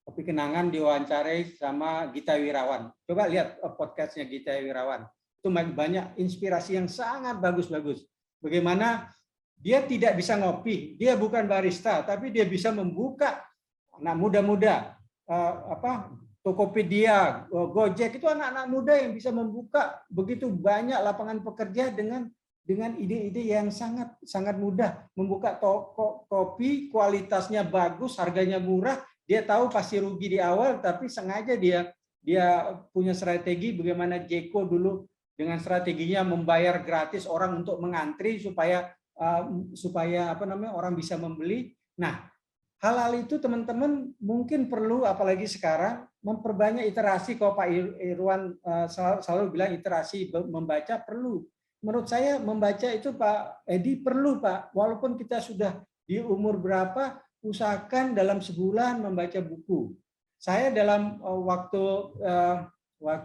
Kopi Kenangan diwawancarai sama Gita Wirawan. Coba lihat podcastnya Gita Wirawan. Itu banyak inspirasi yang sangat bagus-bagus. Bagaimana dia tidak bisa ngopi, dia bukan barista, tapi dia bisa membuka anak muda-muda, Tokopedia, Gojek itu anak-anak muda yang bisa membuka begitu banyak lapangan pekerja dengan ide-ide yang sangat mudah, membuka toko kopi, kualitasnya bagus, harganya murah, dia tahu pasti rugi di awal, tapi sengaja dia punya strategi bagaimana Jeko dulu dengan strateginya membayar gratis orang untuk mengantri supaya orang bisa membeli. Nah, hal-hal itu teman-teman mungkin perlu, apalagi sekarang memperbanyak iterasi. Kalau Pak Irwan selalu bilang iterasi membaca perlu. Menurut saya membaca itu Pak Edi perlu Pak. Walaupun kita sudah di umur berapa, usahakan dalam sebulan membaca buku. Saya dalam waktu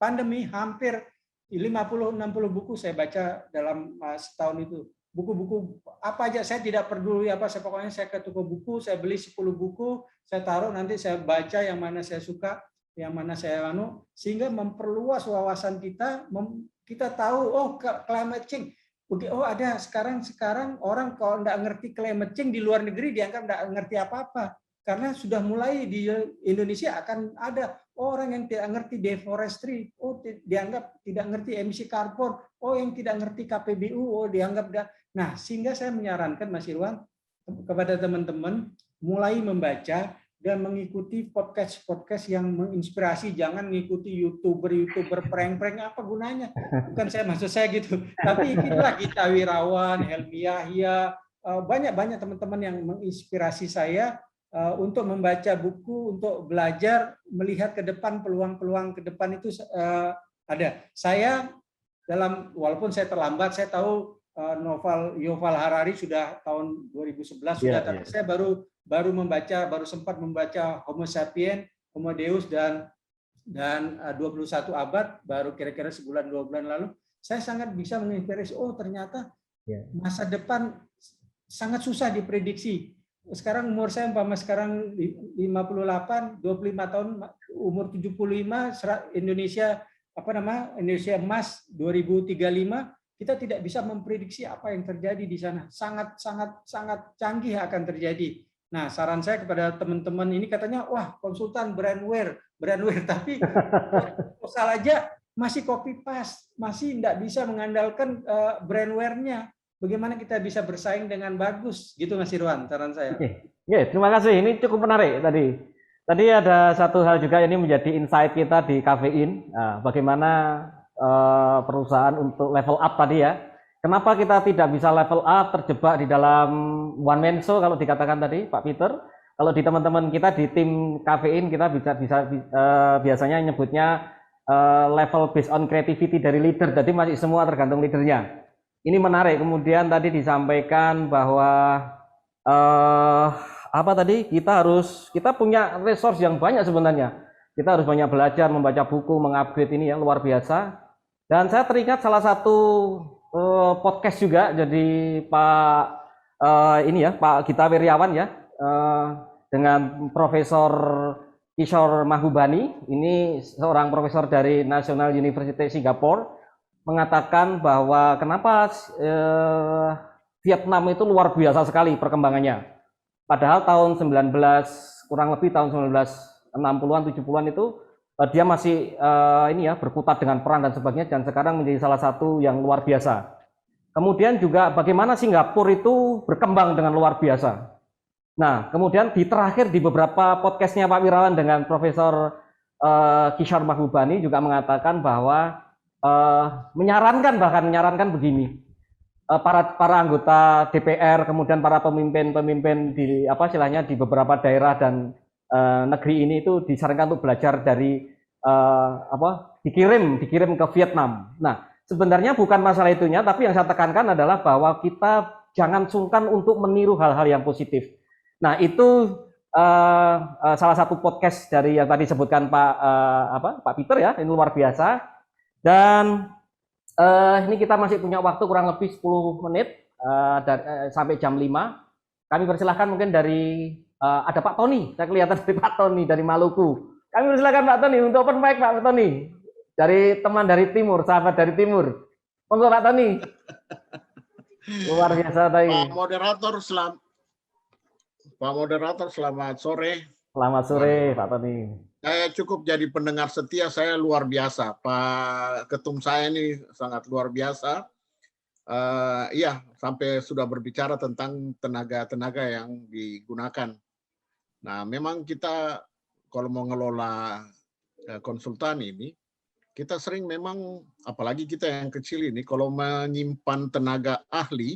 pandemi hampir 50-60 buku saya baca dalam setahun itu. Buku-buku apa aja, saya tidak peduli pokoknya saya ke toko buku, saya beli 10 buku, saya taruh, nanti saya baca yang mana saya suka, yang mana saya sehingga memperluas wawasan kita, kita tahu climate change. Ada sekarang orang kalau enggak ngerti climate change di luar negeri dianggap enggak ngerti apa-apa. Karena sudah mulai di Indonesia akan ada orang yang tidak ngerti deforestry, dianggap tidak ngerti emisi karbon, yang tidak ngerti KPBU, dianggap. Nah, sehingga saya menyarankan Mas Irwan kepada teman-teman mulai membaca dan mengikuti podcast yang menginspirasi, jangan mengikuti YouTuber prank-prank, apa gunanya? Bukan maksud saya gitu. Tapi itulah Gita Wirawan, Helmi Yahya, banyak teman-teman yang menginspirasi saya untuk membaca buku, untuk belajar, melihat ke depan, peluang-peluang ke depan itu ada. Saya walaupun saya terlambat, saya tahu novel Yuval Harari sudah tahun 2011 sudah, tapi saya baru sempat membaca Homo Sapiens, Homo Deus dan 21 abad, baru kira-kira sebulan 2 bulan lalu. Saya sangat bisa menginspirasi, ternyata masa depan sangat susah diprediksi. Sekarang umur saya sekarang 58, 25 tahun, umur 75, Indonesia Indonesia emas 2035, kita tidak bisa memprediksi apa yang terjadi di sana. Sangat canggih akan terjadi. Nah, saran saya kepada teman-teman ini katanya, konsultan brandware, tapi salah aja masih copy paste, masih tidak bisa mengandalkan brandware-nya. Bagaimana kita bisa bersaing dengan bagus, gitu Mas Irwan, saran saya. Terima kasih. Ini cukup menarik tadi. Tadi ada satu hal juga ini menjadi insight kita di Kafein. Bagaimana perusahaan untuk level up tadi ya. Kenapa kita tidak bisa level up, terjebak di dalam one man show kalau dikatakan tadi Pak Peter? Kalau di teman-teman kita di tim kafein kita biasanya nyebutnya level based on creativity dari leader. Jadi masih semua tergantung leadernya. Ini menarik. Kemudian tadi disampaikan bahwa apa tadi? Kita punya resource yang banyak sebenarnya. Kita harus banyak belajar, membaca buku, mengupgrade ini yang luar biasa. Dan saya teringat salah satu podcast juga, jadi Pak Gita Wirjawan ya, dengan Profesor Kishore Mahbubani, ini seorang profesor dari National University Singapore, mengatakan bahwa kenapa Vietnam itu luar biasa sekali perkembangannya. Padahal tahun 1960-an 70-an itu dia masih berkutat dengan perang dan sebagainya, dan sekarang menjadi salah satu yang luar biasa. Kemudian juga bagaimana Singapura itu berkembang dengan luar biasa. Nah, kemudian terakhir di beberapa podcastnya Pak Wirjawan dengan Profesor Kishore Mahbubani juga mengatakan bahwa menyarankan begini, para anggota DPR, kemudian para pemimpin di di beberapa daerah dan negeri ini itu disarankan untuk belajar dari dikirim ke Vietnam. Nah, sebenarnya bukan masalah itunya, tapi yang saya tekankan adalah bahwa kita jangan sungkan untuk meniru hal-hal yang positif. Nah, itu salah satu podcast dari yang tadi sebutkan Pak Peter ya, ini luar biasa. Dan ini kita masih punya waktu kurang lebih 10 menit sampai jam 5. Kami persilahkan mungkin dari ada Pak Tony, saya kelihatan dari Pak Tony dari Maluku. Kami persilakan Pak Tony untuk open mic Pak Tony. Dari teman dari timur, sahabat dari timur. Monggo Pak Tony. Luar biasa tadi. Pak Moderator, selamat sore. Selamat sore Pak Tony. Saya cukup jadi pendengar setia, saya luar biasa. Pak Ketum saya ini sangat luar biasa. Iya, sampai sudah berbicara tentang tenaga-tenaga yang digunakan. Nah, memang kita kalau mau ngelola konsultan ini, kita sering memang, apalagi kita yang kecil ini, kalau menyimpan tenaga ahli,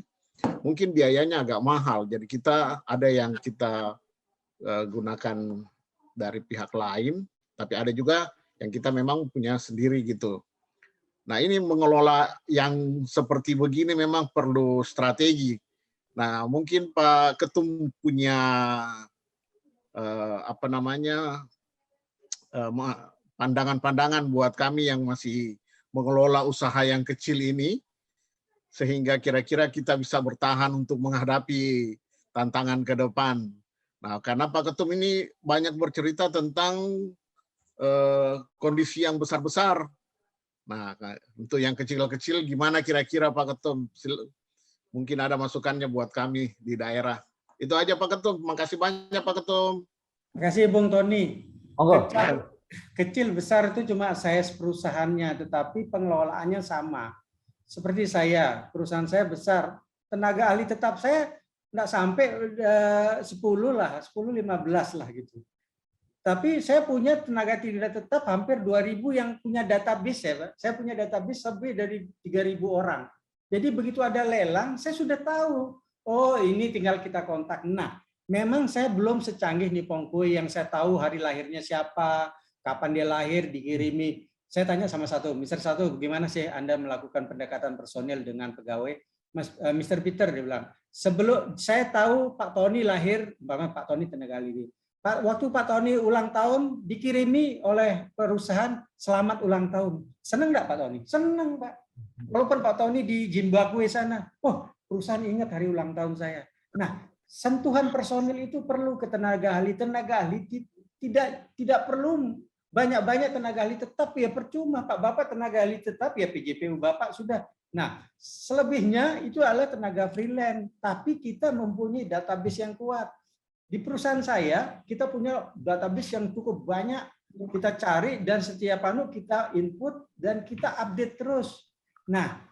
mungkin biayanya agak mahal. Jadi kita ada yang kita gunakan dari pihak lain, tapi ada juga yang kita memang punya sendiri gitu. Nah, ini mengelola yang seperti begini memang perlu strategi. Nah, mungkin Pak Ketum punya pandangan-pandangan buat kami yang masih mengelola usaha yang kecil ini, sehingga kira-kira kita bisa bertahan untuk menghadapi tantangan ke depan. Nah, karena Pak Ketum ini banyak bercerita tentang kondisi yang besar-besar. Nah, untuk yang kecil-kecil gimana kira-kira Pak Ketum? Mungkin ada masukannya buat kami di daerah. Itu aja Pak Ketum. Makasih banyak Pak Ketum. Terima kasih Bung Tony. Oh, kecil besar itu cuma size perusahaannya, tetapi pengelolaannya sama. Seperti saya, perusahaan saya besar, tenaga ahli tetap saya nggak sampai 10 lah, 10-15 lah gitu. Tapi saya punya tenaga tidak tetap hampir 2.000 yang punya database ya Pak. Saya punya database lebih dari 3.000 orang. Jadi begitu ada lelang, saya sudah tahu. Oh, ini tinggal kita kontak. Nah, memang saya belum secanggih Nippon Koi yang saya tahu hari lahirnya siapa, kapan dia lahir, dikirimi. Saya tanya sama Mr. Satu, gimana sih Anda melakukan pendekatan personil dengan pegawai? Mr. Peter, dia bilang, sebelum saya tahu Pak Tony lahir, Pak Tony tenaga ahli. Waktu Pak Tony ulang tahun, dikirimi oleh perusahaan selamat ulang tahun. Senang nggak Pak Tony? Senang Pak. Walaupun Pak Tony di Zimbabwe sana, oh perusahaan ingat hari ulang tahun saya. Nah, sentuhan personil itu perlu ke tenaga ahli. Tenaga ahli tidak perlu banyak-banyak tenaga ahli tetap ya percuma Pak. Bapak tenaga ahli tetap ya PJPU Bapak sudah. Nah, selebihnya itu adalah tenaga freelance, tapi kita mempunyai database yang kuat. Di perusahaan saya, kita punya database yang cukup banyak, kita cari dan setiap kita input dan kita update terus. Nah,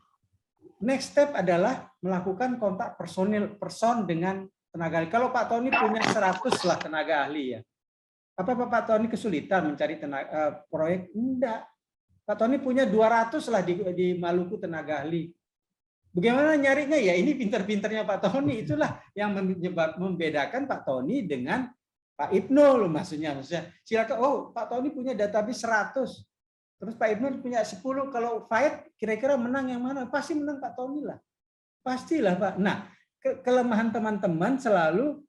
next step adalah melakukan kontak person dengan tenaga ahli. Kalau Pak Tony punya 100 lah tenaga ahli ya. Apa Pak Tony kesulitan mencari proyek? Enggak. Pak Tony punya 200 lah di Maluku tenaga ahli. Bagaimana nyarinya? Ya ini pinter-pinternya Pak Tony. Itulah yang membedakan Pak Tony dengan Pak Ibnu loh maksudnya. Silakan, oh Pak Tony punya database 100. Terus Pak Ibnu punya 10. Kalau fight kira-kira menang yang mana? Pasti menang Pak Tony lah. Pastilah Pak. Nah, kelemahan teman-teman selalu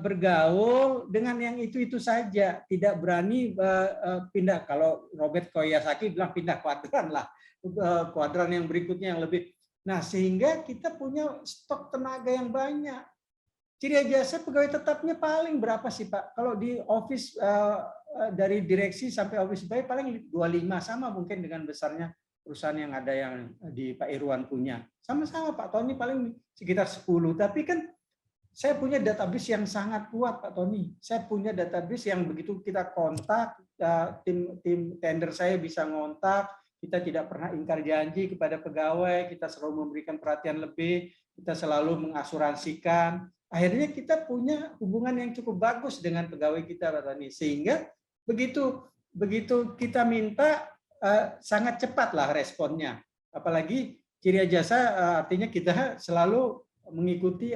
bergaul dengan yang itu-itu saja. Tidak berani pindah. Kalau Robert Kiyosaki bilang pindah kuadran lah. Kuadran yang berikutnya yang lebih. Nah, sehingga kita punya stok tenaga yang banyak. Ciri jasa pegawai tetapnya paling berapa sih Pak? Kalau di office dari direksi sampai office pegawai paling 25, sama mungkin dengan besarnya perusahaan yang ada yang di Pak Irwan punya. Sama-sama Pak Tony paling sekitar 10. Tapi kan saya punya database yang sangat kuat Pak Tony. Saya punya database yang begitu kita kontak, tim tender saya bisa ngontak, kita tidak pernah ingkar janji kepada pegawai, kita selalu memberikan perhatian lebih, kita selalu mengasuransikan. Akhirnya kita punya hubungan yang cukup bagus dengan pegawai kita Pak Tony. Sehingga begitu kita minta sangat cepatlah responnya. Apalagi ciri jasa artinya kita selalu mengikuti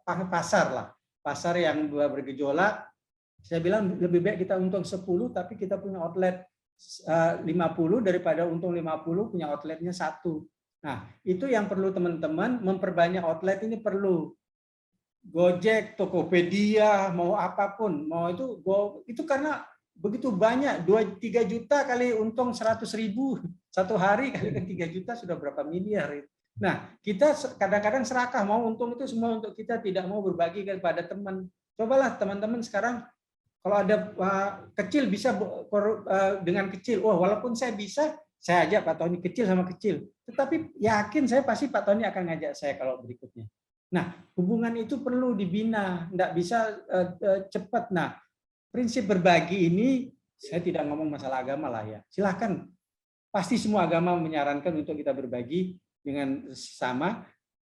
pasar yang bergejolak. Saya bilang lebih baik kita untung 10 tapi kita punya outlet 50 daripada untung 50 punya outletnya 1. Nah, itu yang perlu teman-teman, memperbanyak outlet ini perlu. Gojek, Tokopedia, mau apapun, mau itu karena begitu banyak, 2-3 juta kali untung 100.000 satu hari kali kan 3 juta sudah berapa miliar. Nah, kita kadang-kadang serakah, mau untung itu semua untuk kita, tidak mau berbagi kepada teman. Cobalah teman-teman sekarang kalau ada kecil bisa dengan kecil. Oh, walaupun saya bisa, saya ajak Pak Tony kecil sama kecil. Tetapi yakin saya pasti Pak Tony akan ngajak saya kalau berikutnya. Nah, hubungan itu perlu dibina, enggak bisa cepat. Nah, prinsip berbagi ini saya tidak ngomong masalah agama lah ya. Silahkan, pasti semua agama menyarankan untuk kita berbagi dengan sesama.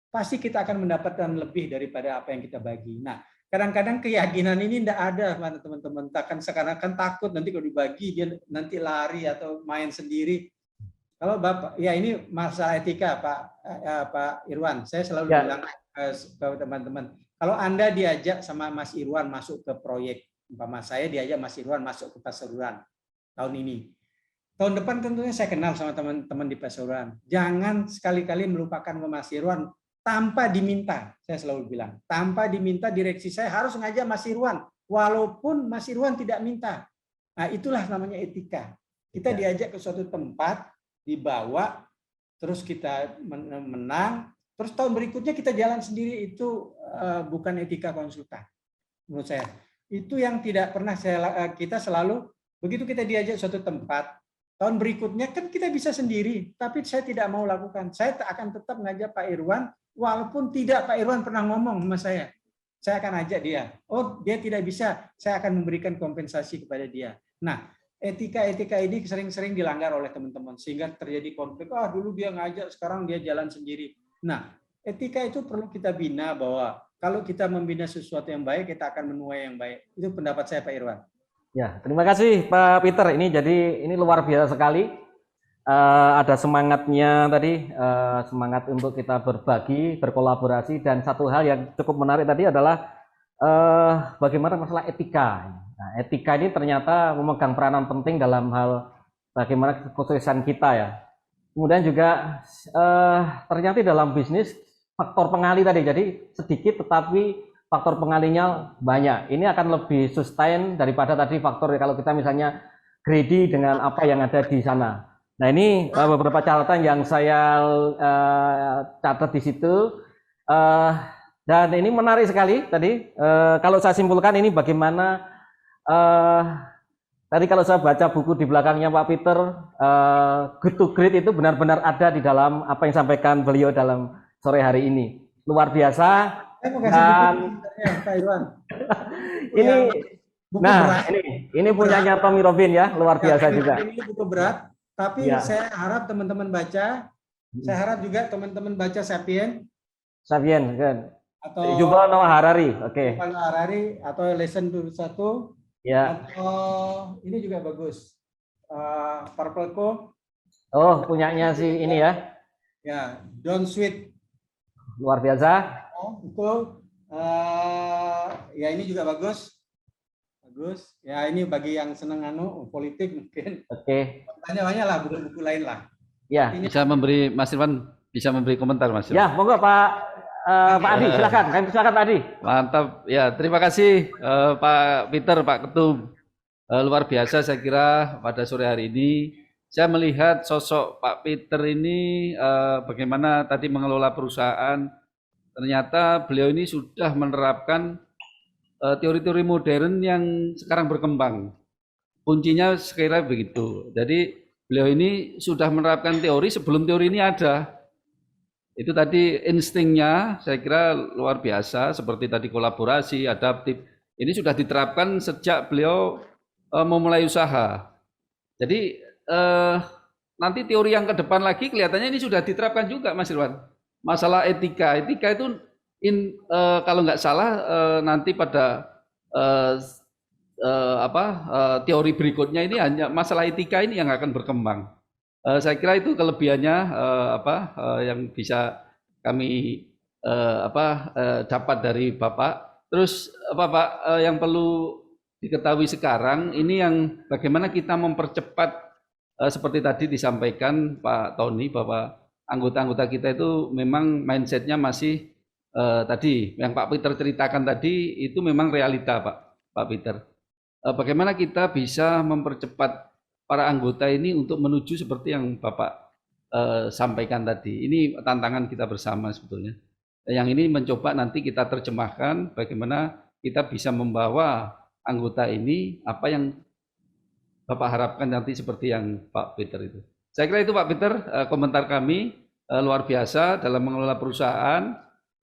Pasti kita akan mendapatkan lebih daripada apa yang kita bagi. Nah, kadang-kadang keyakinan ini tidak ada teman-teman. Sekarang kan takut nanti kalau dibagi dia nanti lari atau main sendiri. Kalau Bapak, ya ini masalah etika Pak Irwan. Saya selalu bilang ke teman-teman, kalau Anda diajak sama Mas Irwan masuk ke proyek, umpama saya diajak Mas Irwan masuk ke Pasuruan tahun ini. Tahun depan tentunya saya kenal sama teman-teman di Pasuruan. Jangan sekali-kali melupakan Mas Irwan tanpa diminta. Saya selalu bilang, tanpa diminta direksi saya harus ngajak Mas Irwan, walaupun Mas Irwan tidak minta. Nah, itulah namanya etika. Kita diajak ke suatu tempat, dibawa, terus kita menang, terus tahun berikutnya kita jalan sendiri, itu bukan etika konsultan. Menurut saya, itu yang tidak pernah kita selalu, begitu kita diajak suatu tempat, tahun berikutnya kan kita bisa sendiri, tapi saya tidak mau lakukan. Saya akan tetap ngajak Pak Irwan, walaupun tidak Pak Irwan pernah ngomong sama saya akan ajak dia. Oh, dia tidak bisa, saya akan memberikan kompensasi kepada dia. Nah, etika-etika ini sering-sering dilanggar oleh teman-teman, sehingga terjadi konflik. Dulu dia ngajak, sekarang dia jalan sendiri. Nah, etika itu perlu kita bina, bahwa kalau kita membina sesuatu yang baik, kita akan menuai yang baik. Itu pendapat saya, Pak Irwan. Ya, terima kasih Pak Peter. Ini luar biasa sekali. Ada semangatnya tadi, semangat untuk kita berbagi, berkolaborasi, dan satu hal yang cukup menarik tadi adalah bagaimana masalah etika. Nah, etika ini ternyata memegang peranan penting dalam hal bagaimana kesuksesan kita ya. Kemudian juga ternyata dalam bisnis faktor pengali tadi, jadi sedikit tetapi faktor pengalinya banyak. Ini akan lebih sustain daripada tadi faktor kalau kita misalnya greedy dengan apa yang ada di sana. Nah, ini beberapa catatan yang saya catat di situ. Dan ini menarik sekali tadi. Kalau saya simpulkan ini bagaimana tadi kalau saya baca buku di belakangnya Pak Peter, Good to Great itu benar-benar ada di dalam apa yang disampaikan beliau dalam sore hari ini. Luar biasa. Saya mau kasih buku Pak Irwan. Ini buku nah berat. ini punyanya Tommy Robin ya, luar biasa juga. Ini buku berat, tapi saya harap teman-teman baca. Saya harap juga teman-teman baca Sapien kan. Atau Yuval Noah Harari, oke. Yuval Noah Harari atau Lesson 1. Ya. Atau ini juga bagus. Purple Co. Oh, punyanya si ini ya. Ya, Don Sweet. Luar biasa. Oh, itu ya ini juga bagus. Bagus. Ya ini bagi yang senang politik mungkin. Oke. Banyak lah buku-buku lain lah. Ya. Bisa memberi Mas Irwan bisa memberi komentar Mas Irwan. Ya, monggo Pak Adi, silakan. Silakan Pak Adi. Mantap. Ya, terima kasih Pak Peter, Pak Ketum. Luar biasa saya kira pada sore hari ini saya melihat sosok Pak Peter ini bagaimana tadi mengelola perusahaan. Ternyata beliau ini sudah menerapkan teori-teori modern yang sekarang berkembang. Kuncinya sekiranya begitu. Jadi beliau ini sudah menerapkan teori sebelum teori ini ada. Itu tadi instingnya saya kira luar biasa, seperti tadi kolaborasi, adaptif. Ini sudah diterapkan sejak beliau memulai usaha. Jadi nanti teori yang ke depan lagi kelihatannya ini sudah diterapkan juga Mas Irwan. Masalah etika itu kalau nggak salah nanti pada teori berikutnya ini hanya masalah etika ini yang akan berkembang. Saya kira itu kelebihannya yang bisa kami dapat dari Bapak. Terus Pak yang perlu diketahui sekarang ini yang bagaimana kita mempercepat seperti tadi disampaikan Pak Tony bahwa anggota-anggota kita itu memang mindsetnya masih tadi yang Pak Peter ceritakan tadi itu memang realita Pak Peter. Bagaimana kita bisa mempercepat para anggota ini untuk menuju seperti yang Bapak sampaikan tadi. Ini tantangan kita bersama sebetulnya. Yang ini mencoba nanti kita terjemahkan bagaimana kita bisa membawa anggota ini apa yang Bapak harapkan nanti seperti yang Pak Peter itu. Saya kira itu Pak Peter komentar kami luar biasa dalam mengelola perusahaan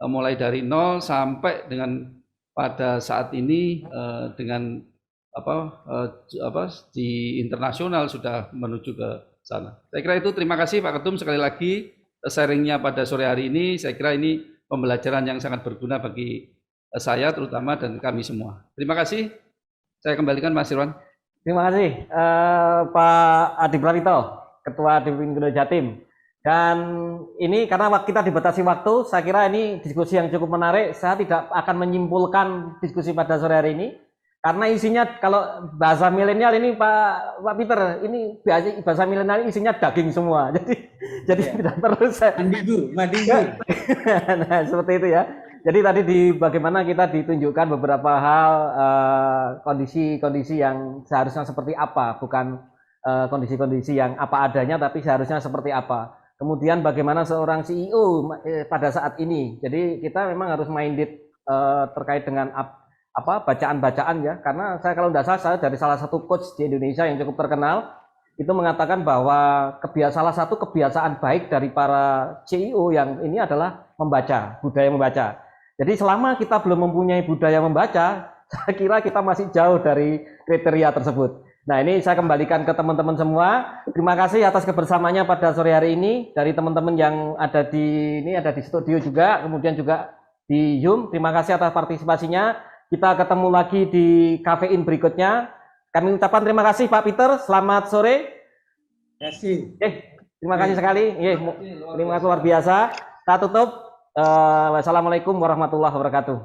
mulai dari nol sampai dengan pada saat ini dengan di internasional sudah menuju ke sana. Saya kira itu, terima kasih Pak Ketum sekali lagi sharingnya pada sore hari ini. Saya kira ini pembelajaran yang sangat berguna bagi saya terutama dan kami semua. Terima kasih. Saya kembalikan Mas Irwan. Terima kasih Pak Adi Pratito, Ketua DPP Jatim. Dan ini karena kita dibatasi waktu, saya kira ini diskusi yang cukup menarik. Saya tidak akan menyimpulkan diskusi pada sore hari ini. Karena isinya kalau bahasa milenial ini Pak Peter, ini bahasa milenial isinya daging semua. Jadi tidak perlu saya. Mandigu. Nah, seperti itu ya. Jadi tadi bagaimana kita ditunjukkan beberapa hal kondisi-kondisi yang seharusnya seperti apa, bukan kondisi-kondisi yang apa adanya, tapi seharusnya seperti apa. Kemudian bagaimana seorang CEO pada saat ini. Jadi kita memang harus minded terkait dengan bacaan-bacaan ya, karena saya kalau tidak salah saya dari salah satu coach di Indonesia yang cukup terkenal itu mengatakan bahwa salah satu kebiasaan baik dari para CEO yang ini adalah membaca, budaya membaca. Jadi selama kita belum mempunyai budaya membaca, saya kira kita masih jauh dari kriteria tersebut. Nah ini saya kembalikan ke teman-teman semua. Terima kasih atas kebersamaannya pada sore hari ini dari teman-teman yang ada di studio juga, kemudian juga di Zoom. Terima kasih atas partisipasinya. Kita ketemu lagi di kafein berikutnya. Kami ucapkan terima kasih Pak Peter. Selamat sore. Terima kasih. Terima kasih sekali. Terima kasih luar biasa. Kita tutup. Wassalamualaikum warahmatullahi wabarakatuh.